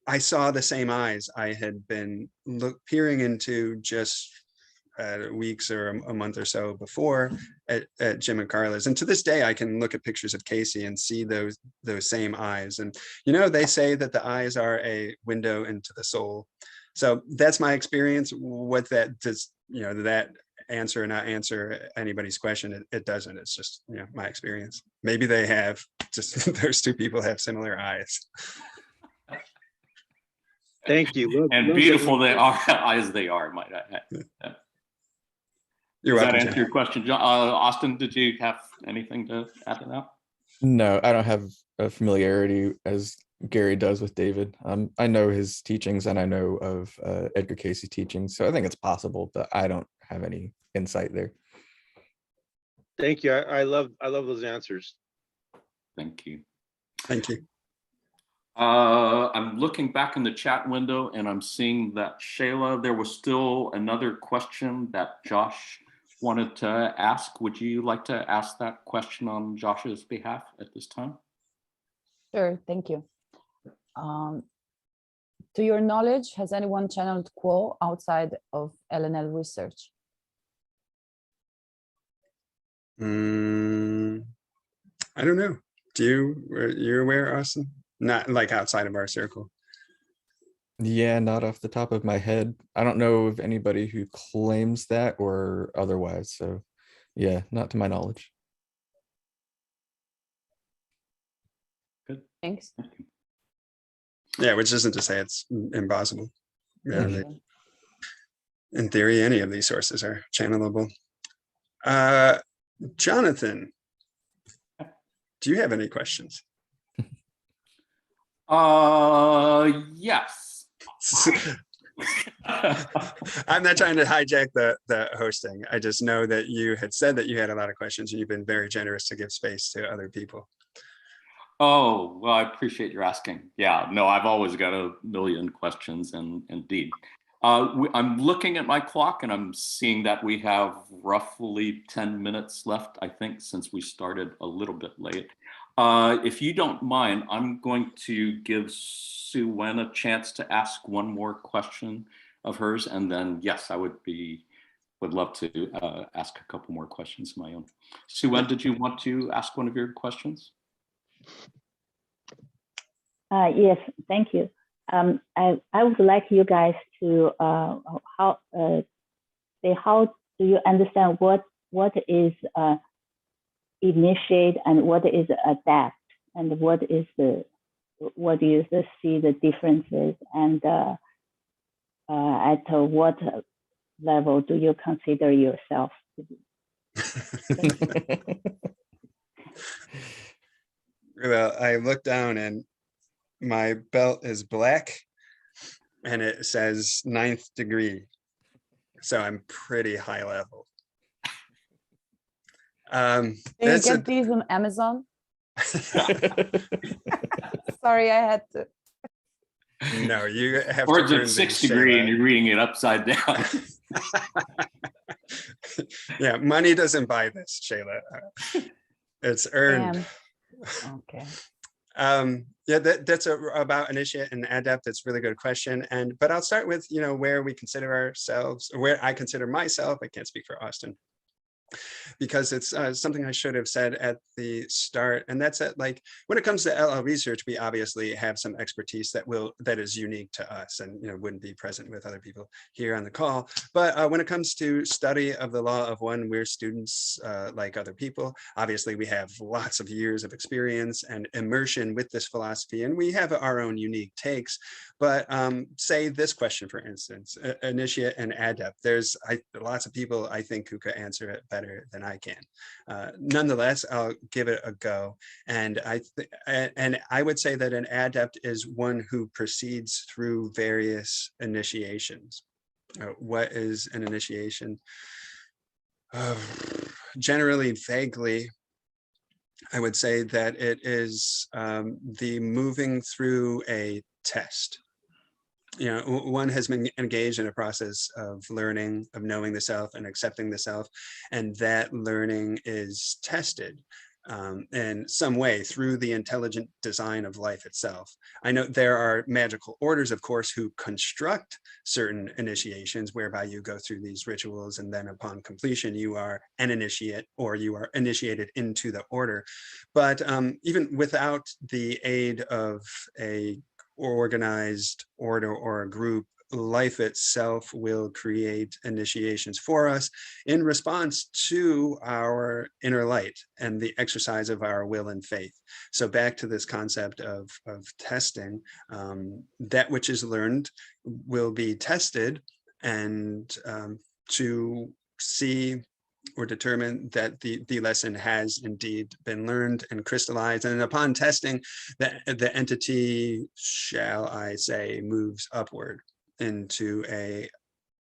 I saw the same eyes I had been peering into just weeks or a month or so before at Jim and Carla's. And to this day, I can look at pictures of Casey and see those same eyes. And, you know, they say that the eyes are a window into the soul. So that's my experience. What that does, you know, that answer or not answer anybody's question, it doesn't. It's just, you know, my experience. Maybe they have, just those 2 people have similar eyes. Thank you. And beautiful they are, as they are, might I add. Yeah. You're Does welcome, that answer your question, John? Austin, did you have anything to add to that? No, I don't have a familiarity as Gary does with David. I know his teachings and I know of Edgar Casey's teachings, so I think it's possible, but I don't have any insight there. Thank you. I love those answers. Thank you. Thank you. I'm looking back in the chat window and I'm seeing that Shayla, there was still another question that Josh wanted to ask. Would you like to ask that question on Josh's behalf at this time? Sure, thank you. To your knowledge, has anyone channeled Quo outside of LNL research? I don't know. You're aware, Austin? Not like outside of our circle. Yeah, not off the top of my head. I don't know of anybody who claims that or otherwise. So yeah, not to my knowledge. Good. Thanks. Yeah, which isn't to say it's impossible. Yeah, Mhm. in theory, any of these sources are channelable. Jonathan, do you have any questions? Yes. I'm not trying to hijack the hosting. I just know that you had said that you had a lot of questions and you've been very generous to give space to other people. Oh, well, I appreciate your asking. Yeah, no, I've always got a million questions, and indeed. I'm looking at my clock and I'm seeing that we have roughly 10 minutes left, I think, since we started a little bit late. If you don't mind, I'm going to give Sue Wen a chance to ask one more question of hers, and then yes, I would love to ask a couple more questions of my own. Sue Wen, did you want to ask one of your questions? Yes, thank you. I would like you guys to say how do you understand what is initiate and what is adapt, and what do you see the differences, and at what level do you consider yourself to be? Well, I look down and my belt is black and it says 9th degree. So I'm pretty high level. Do you get these on Amazon? Sorry, I had to. No, you have or to is it earn 6th these, degree Shayla. and you're reading it upside down? Yeah, money doesn't buy this, Shayla. It's earned. Damn. Okay. Yeah, that's about initiate and adept. That's a really good question. But I'll start with, where we consider ourselves, or where I consider myself. I can't speak for Austin, because it's something I should have said at the start. And that's that, like, when it comes to LL research, we obviously have some expertise that is unique to us and wouldn't be present with other people here on the call. But when it comes to study of the law of one, we're students like other people. Obviously, we have lots of years of experience and immersion with this philosophy, and we have our own unique takes. But say this question, for instance, initiate and adept. There's lots of people, I think, who could answer it better than I can. Nonetheless, I'll give it a go. And I would say that an adept is one who proceeds through various initiations. What is an initiation? Generally, vaguely, I would say that it is the moving through a test. One has been engaged in a process of learning, of knowing the self and accepting the self, and that learning is tested in some way through the intelligent design of life itself. I know there are magical orders, of course, who construct certain initiations whereby you go through these rituals, and then upon completion, you are an initiate, or you are initiated into the order. But even without the aid of a organized order or a group, life itself will create initiations for us in response to our inner light and the exercise of our will and faith. So back to this concept of testing, that which is learned will be tested, and to see or determine that the lesson has indeed been learned and crystallized. And upon testing, the entity, shall I say, moves upward into a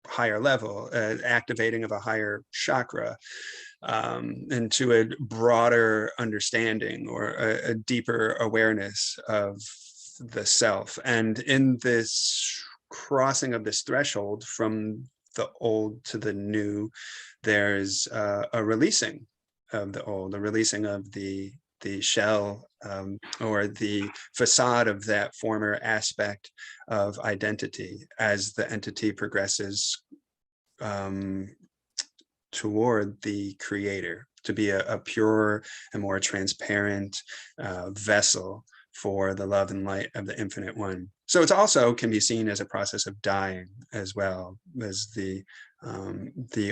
higher level, activating of a higher chakra, into a broader understanding or a deeper awareness of the self. And in this crossing of this threshold from the old to the new, there's a releasing of the old, a releasing of the shell or the facade of that former aspect of identity as the entity progresses toward the creator, to be a pure and more transparent vessel for the love and light of the infinite one. So it's also can be seen as a process of dying as well, as the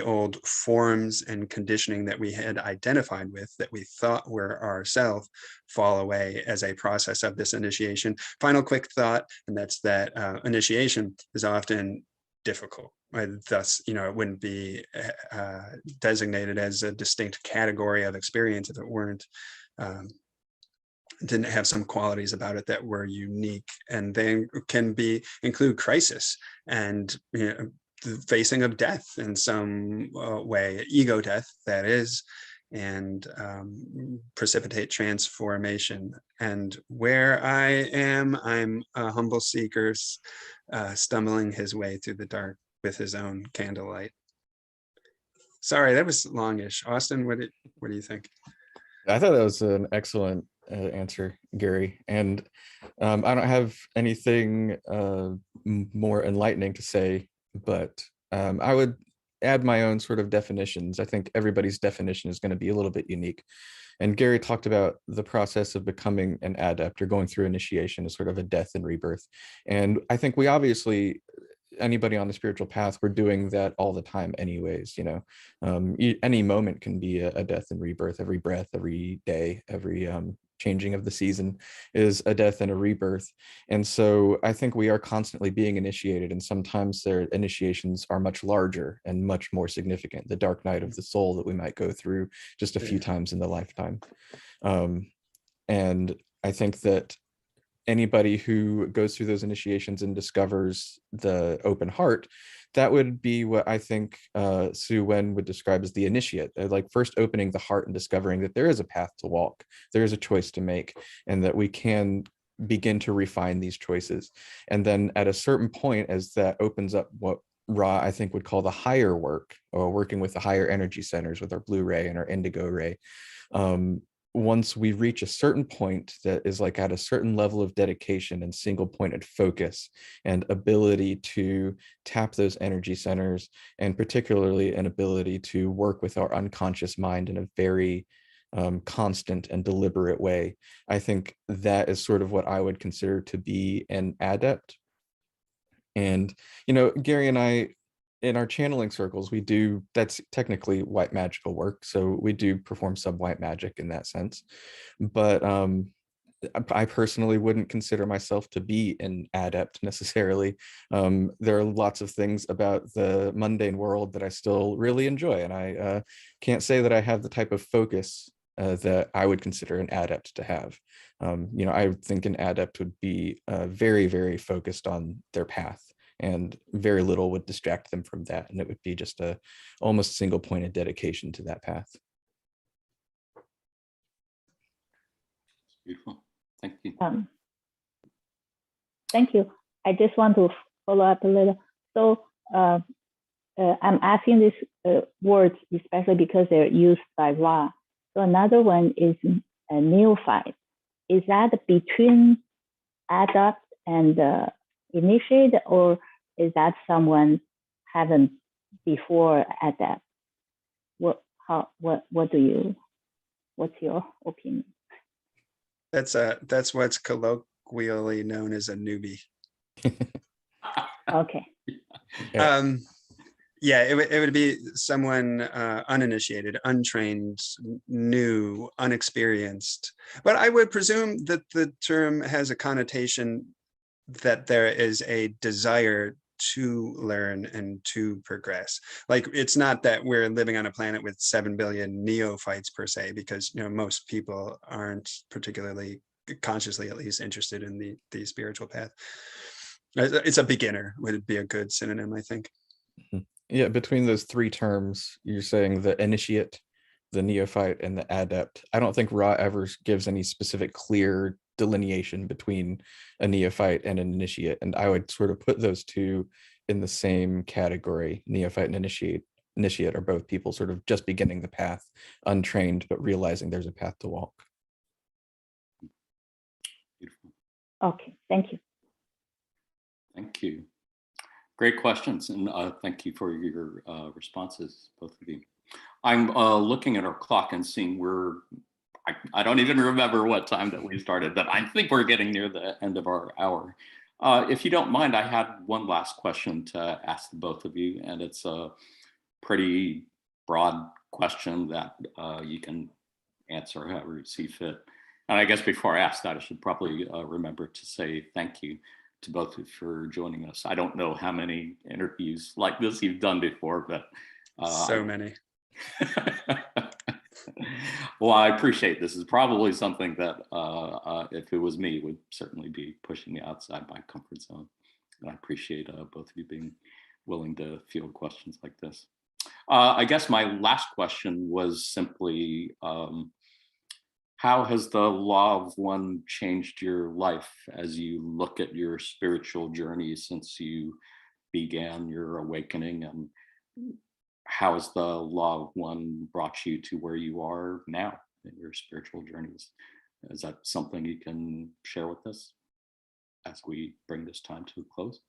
old forms and conditioning that we had identified with, that we thought were ourself, fall away as a process of this initiation. Final quick thought, and that's that initiation is often difficult. Thus, it wouldn't be designated as a distinct category of experience if it weren't. didn't have some qualities about it that were unique, and then can include crisis and the facing of death in some way, ego death that is, and precipitate transformation. And where I am, I'm a humble seeker stumbling his way through the dark with his own candlelight. Sorry, that was longish. Austin, what do you think? I thought that was an excellent answer, Gary. And I don't have anything more enlightening to say, but I would add my own sort of definitions. I think everybody's definition is going to be a little bit unique. And Gary talked about the process of becoming an adept or going through initiation as sort of a death and rebirth. And I think we obviously, anybody on the spiritual path, we're doing that all the time anyways. Any moment can be a death and rebirth. Every breath, every day, every changing of the season is a death and a rebirth. And so I think we are constantly being initiated, and sometimes their initiations are much larger and much more significant. The dark night of the soul that we might go through just a few times in the lifetime. And I think that anybody who goes through those initiations and discovers the open heart, that would be what I think Sue Wen would describe as the initiate, like first opening the heart and discovering that there is a path to walk, there is a choice to make, and that we can begin to refine these choices. And then at a certain point, as that opens up what Ra, I think, would call the higher work, or working with the higher energy centers with our blue ray and our indigo ray, once we reach a certain point that is like at a certain level of dedication and single pointed focus and ability to tap those energy centers, and particularly an ability to work with our unconscious mind in a very constant and deliberate way, I think that is sort of what I would consider to be an adept. And, Gary and I, in our channeling circles, that's technically white magical work. So we do perform some white magic in that sense. But I personally wouldn't consider myself to be an adept necessarily. There are lots of things about the mundane world that I still really enjoy. And I can't say that I have the type of focus that I would consider an adept to have. I would think an adept would be very, very focused on their path, and very little would distract them from that. And it would be just a almost single pointed dedication to that path. Beautiful. Thank you. Thank you. I just want to follow up a little. So I'm asking these words especially because they're used by Ra. So another one is a neophyte. Is that between adept and initiate, or is that someone haven't before adept? What's your opinion? That's what's colloquially known as a newbie. Okay. Yeah, it would be someone uninitiated, untrained, new, unexperienced. But I would presume that the term has a connotation that there is a desire to learn and to progress. Like, it's not that we're living on a planet with 7 billion neophytes per se, because most people aren't particularly consciously, at least, interested in the spiritual path. It's a beginner would be a good synonym, I think. Yeah, between those three terms, you're saying the initiate, the neophyte, and the adept. I don't think Ra ever gives any specific clear delineation between a neophyte and an initiate. And I would sort of put those two in the same category. Neophyte and initiate are both people sort of just beginning the path, untrained, but realizing there's a path to walk. Beautiful. Okay, thank you. Thank you. Great questions, and thank you for your responses, both of you. I'm looking at our clock and seeing I don't even remember what time that we started, but I think we're getting near the end of our hour. If you don't mind, I had one last question to ask the both of you, and it's a pretty broad question that you can answer however you see fit. And I guess before I ask that, I should probably remember to say thank you to both of you for joining us. I don't know how many interviews like this you've done before, but so many. Well, I appreciate this is probably something that if it was me would certainly be pushing me outside my comfort zone. And I appreciate both of you being willing to field questions like this. I guess my last question was simply, how has the law of one changed your life as you look at your spiritual journey since you began your awakening, and how has the law of one brought you to where you are now in your spiritual journeys? Is that something you can share with us as we bring this time to a close?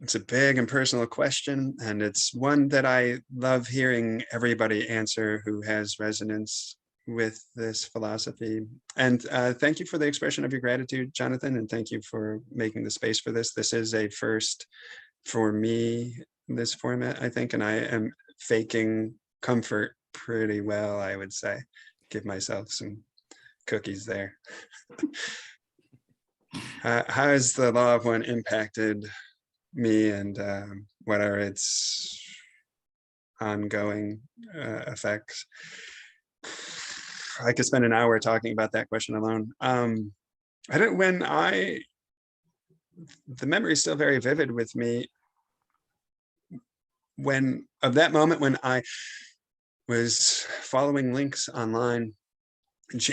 It's a big and personal question, and it's one that I love hearing everybody answer who has resonance with this philosophy. And thank you for the expression of your gratitude, Jonathan, and thank you for making the space for this. This is a first for me, this format, I think, and I am faking comfort pretty well, I would say. Give myself some cookies there. How has the law of one impacted me, and what are its ongoing effects? I could spend an hour talking about that question alone. I don't, the memory is still very vivid with me of that moment when I was following links online,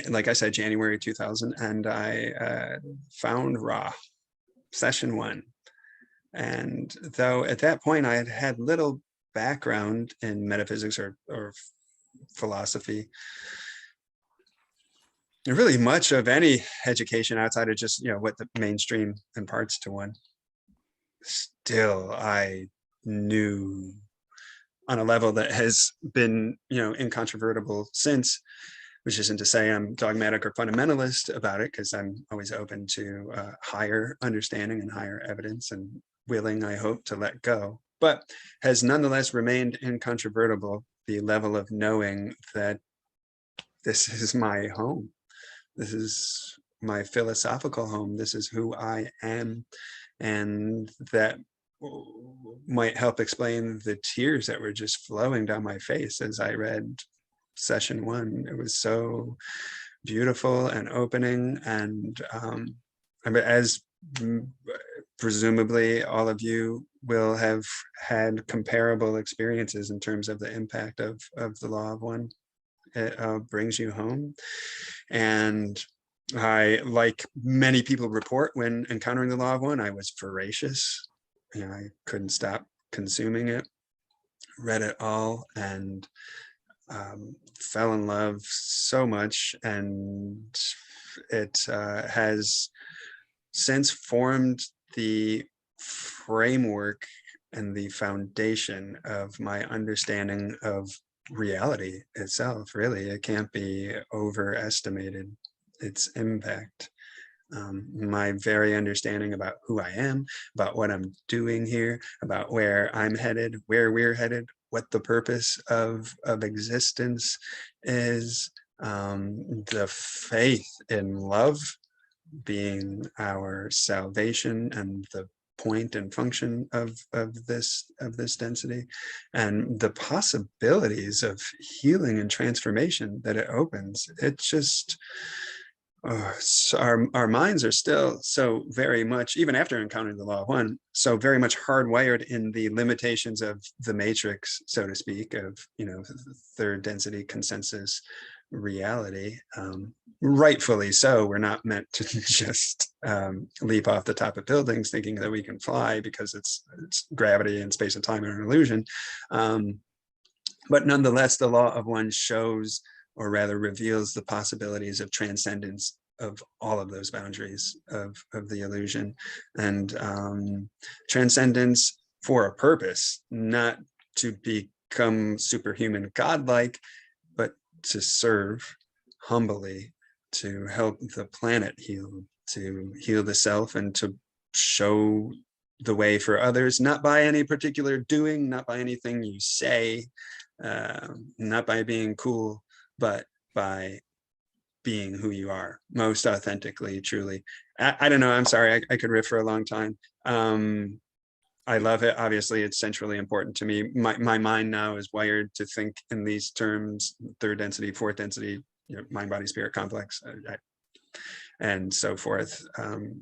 like I said, January 2000, and I found Ra, session 1. And though at that point I had had little background in metaphysics or philosophy, really much of any education outside of just, what the mainstream imparts to one, still I knew on a level that has been, incontrovertible since, which isn't to say I'm dogmatic or fundamentalist about it, because I'm always open to higher understanding and higher evidence, and willing, I hope, to let go, but has nonetheless remained incontrovertible, the level of knowing that this is my home. This is my philosophical home. This is who I am. And that might help explain the tears that were just flowing down my face as I read session 1. It was so beautiful and opening. And as presumably all of you will have had comparable experiences in terms of the impact of the law of one. It brings you home. And I, like many people report when encountering the law of one, I was voracious. I couldn't stop consuming it, read it all, and fell in love so much. And it has since formed the framework and the foundation of my understanding of reality itself. Really, it can't be overestimated, its impact. My very understanding about who I am, about what I'm doing here, about where I'm headed, where we're headed, what the purpose of existence is, the faith in love being our salvation and the point and function of this density, and the possibilities of healing and transformation that it opens. It just our minds are still so very much, even after encountering the law of one, so very much hardwired in the limitations of the matrix, so to speak, of third density consensus reality. Rightfully so. We're not meant to just leap off the top of buildings thinking that we can fly, because it's gravity and space and time are an illusion. But nonetheless, the law of one shows, or rather reveals, the possibilities of transcendence of all of those boundaries of the illusion, and transcendence for a purpose, not to become superhuman godlike, but to serve humbly, to help the planet heal, to heal the self, and to show the way for others, not by any particular doing, not by anything you say, not by being cool, but by being who you are most authentically, truly. I don't know, I'm sorry, I could riff for a long time. I love it. Obviously, it's centrally important to me. My mind now is wired to think in these terms: third density, fourth density, mind, body, spirit complex, and so forth.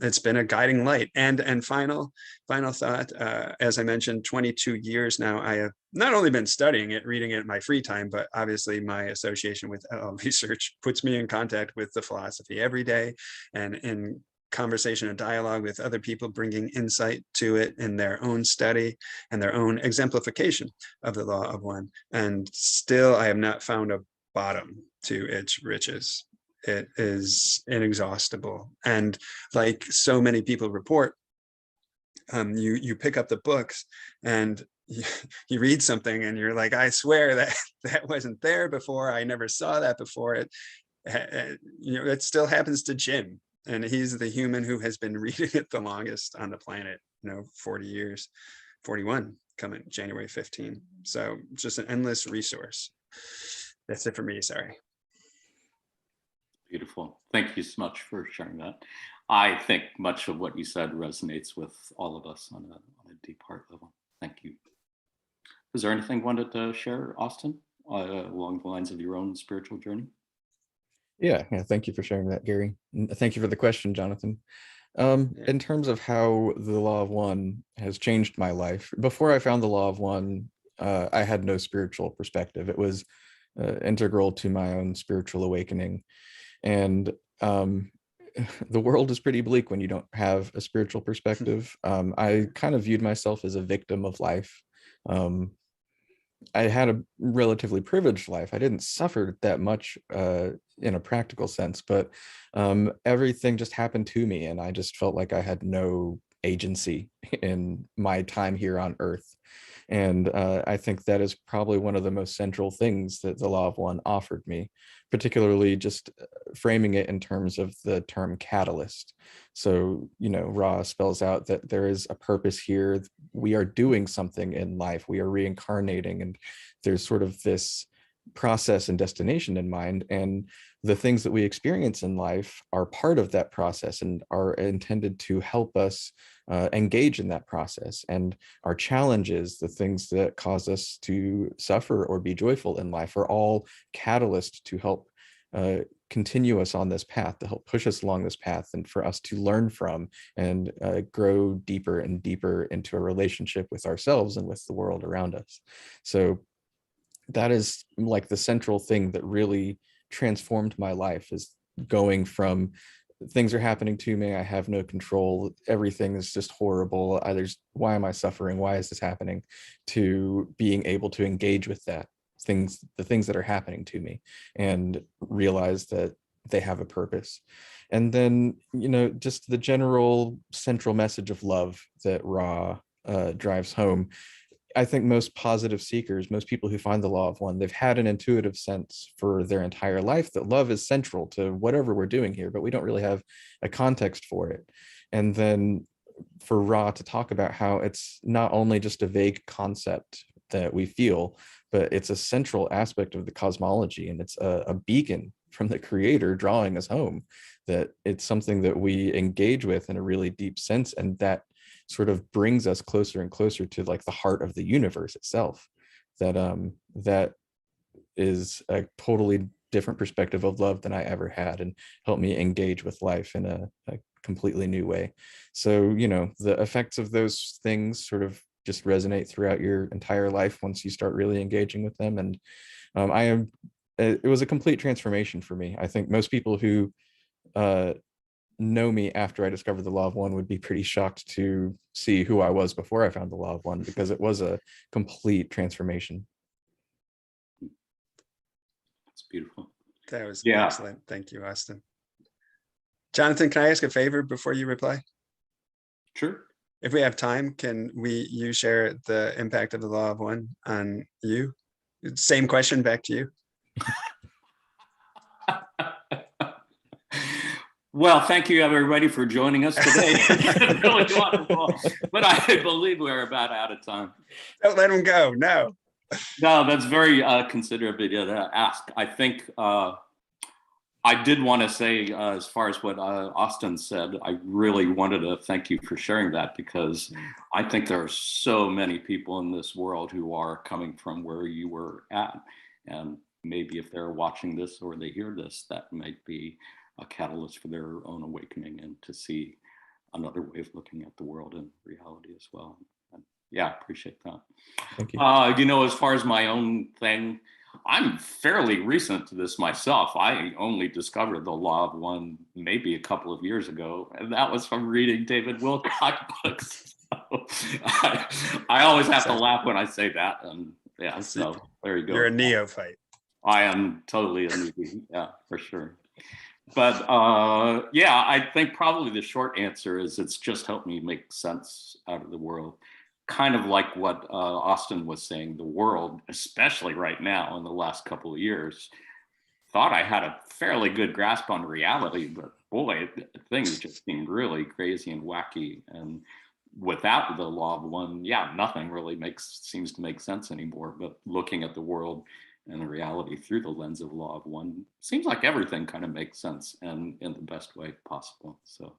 It's been a guiding light. And final thought, as I mentioned, 22 years now, I have not only been studying it, reading it in my free time, but obviously my association with research puts me in contact with the philosophy every day, and in conversation and dialogue with other people, bringing insight to it in their own study and their own exemplification of the law of one. And still, I have not found a bottom to its riches. It is inexhaustible. And like so many people report, you pick up the books and you read something and you're like, I swear that wasn't there before. I never saw that before. It still happens to Jim. And he's the human who has been reading it the longest on the planet, 40 years, 41 coming January 15. So just an endless resource. That's it for me, sorry. Beautiful. Thank you so much for sharing that. I think much of what you said resonates with all of us on a deep heart level. Thank you. Is there anything you wanted to share, Austin, along the lines of your own spiritual journey? Yeah, thank you for sharing that, Gary. And thank you for the question, Jonathan. In terms of how the law of one has changed my life, before I found the law of one, I had no spiritual perspective. It was integral to my own spiritual awakening. And the world is pretty bleak when you don't have a spiritual perspective. I kind of viewed myself as a victim of life. I had a relatively privileged life. I didn't suffer that much in a practical sense, but everything just happened to me, and I just felt like I had no agency in my time here on Earth. And I think that is probably one of the most central things that the law of one offered me, particularly just framing it in terms of the term catalyst. So, Ra spells out that there is a purpose here. We are doing something in life. We are reincarnating, and there's sort of this process and destination in mind. And the things that we experience in life are part of that process and are intended to help us engage in that process. And our challenges, the things that cause us to suffer or be joyful in life, are all catalysts to help continue us on this path, to help push us along this path, and for us to learn from and grow deeper and deeper into a relationship with ourselves and with the world around us. So that is like the central thing that really transformed my life, is going from things are happening to me, I have no control, everything is just horrible, why am I suffering, why is this happening, to being able to engage with the things that are happening to me and realize that they have a purpose. And then, just the general central message of love that Ra drives home. I think most positive seekers, most people who find the law of one, they've had an intuitive sense for their entire life that love is central to whatever we're doing here, but we don't really have a context for it. And then for Ra to talk about how it's not only just a vague concept that we feel, but it's a central aspect of the cosmology, and it's a beacon from the creator drawing us home, that it's something that we engage with in a really deep sense, and that sort of brings us closer and closer to like the heart of the universe itself. That is a totally different perspective of love than I ever had, and helped me engage with life in a completely new way. So, the effects of those things sort of just resonate throughout your entire life once you start really engaging with them. And it was a complete transformation for me. I think most people who know me after I discovered the law of one would be pretty shocked to see who I was before I found the law of one, because it was a complete transformation. It's beautiful. That was excellent. Thank you, Austin. Jonathan, can I ask a favor before you reply? Sure. If we have time, can you share the impact of the law of one on you? Same question back to you. Well, thank you everybody for joining us today. It's really wonderful, but I believe we're about out of time. Don't let him go. No, that's very considerate of you to ask. I think I did want to say, as far as what Austin said, I really wanted to thank you for sharing that, because I think there are so many people in this world who are coming from where you were at. And maybe if they're watching this or they hear this, that might be a catalyst for their own awakening and to see another way of looking at the world and reality as well. And yeah, I appreciate that. Thank you. You know, as far as my own thing, I'm fairly recent to this myself. I only discovered the Law of One maybe a couple of years ago, and that was from reading David Wilcock books. So I always have to laugh when I say that, and yeah, so there you go. You're a neophyte. I am totally a newbie, yeah, for sure. But yeah, I think probably the short answer is it's just helped me make sense out of the world. Kind of like what Austin was saying, the world, especially right now in the last couple of years, thought I had a fairly good grasp on reality, but boy, things just seemed really crazy and wacky. And without the Law of One, yeah, nothing really seems to make sense anymore. But looking at the world and the reality through the lens of Law of One, seems like everything kind of makes sense and in the best way possible. So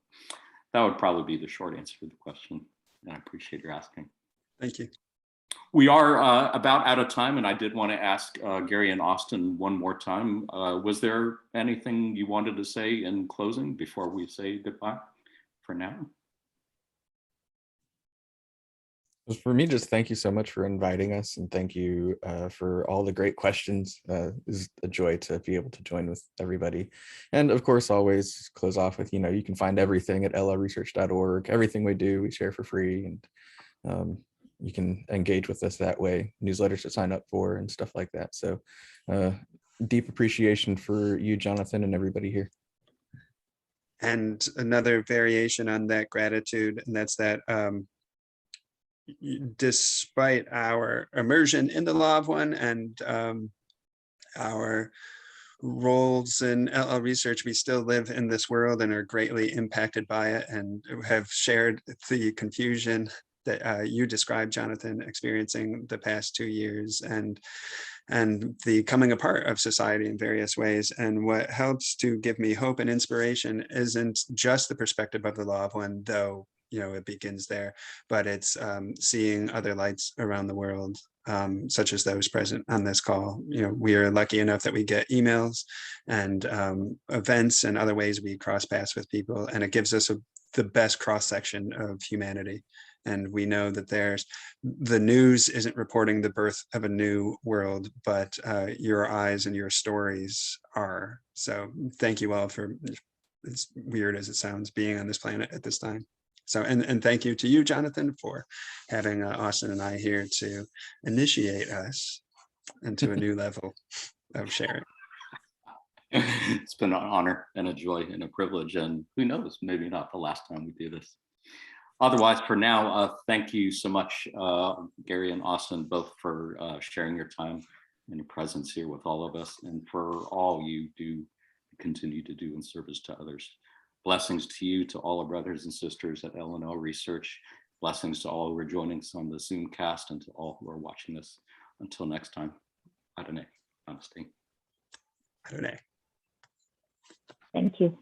that would probably be the short answer to the question. And I appreciate your asking. Thank you. We are about out of time, and I did want to ask Gary and Austin one more time. Was there anything you wanted to say in closing before we say goodbye for now? For me, just thank you so much for inviting us, and thank you for all the great questions. It's a joy to be able to join with everybody. And of course, always close off with, you can find everything at llresearch.org. Everything we do, we share for free, and you can engage with us that way. Newsletters to sign up for and stuff like that. So deep appreciation for you, Jonathan, and everybody here. And another variation on that gratitude, and that's that despite our immersion in the Law of One and our roles in LL Research, we still live in this world and are greatly impacted by it, and have shared the confusion that you described, Jonathan, experiencing the past 2 years, and the coming apart of society in various ways. And what helps to give me hope and inspiration isn't just the perspective of the Law of One, though it begins there, but it's seeing other lights around the world, such as those present on this call. We are lucky enough that we get emails and events and other ways we cross paths with people, and it gives us the best cross section of humanity. And we know that the news isn't reporting the birth of a new world, but your eyes and your stories are. So thank you all for, as weird as it sounds, being on this planet at this time. So, and thank you to you, Jonathan, for having Austin and I here to initiate us into a new level of sharing. It's been an honor and a joy and a privilege, and who knows, maybe not the last time we do this. Otherwise, for now, thank you so much, Gary and Austin, both for sharing your time and your presence here with all of us, and for all you do, continue to do in service to others. Blessings to you, to all our brothers and sisters at LNL Research. Blessings to all who are joining us on the Zoom cast, and to all who are watching this. Until next time, Adonai, Namaste. Adonai. Thank you.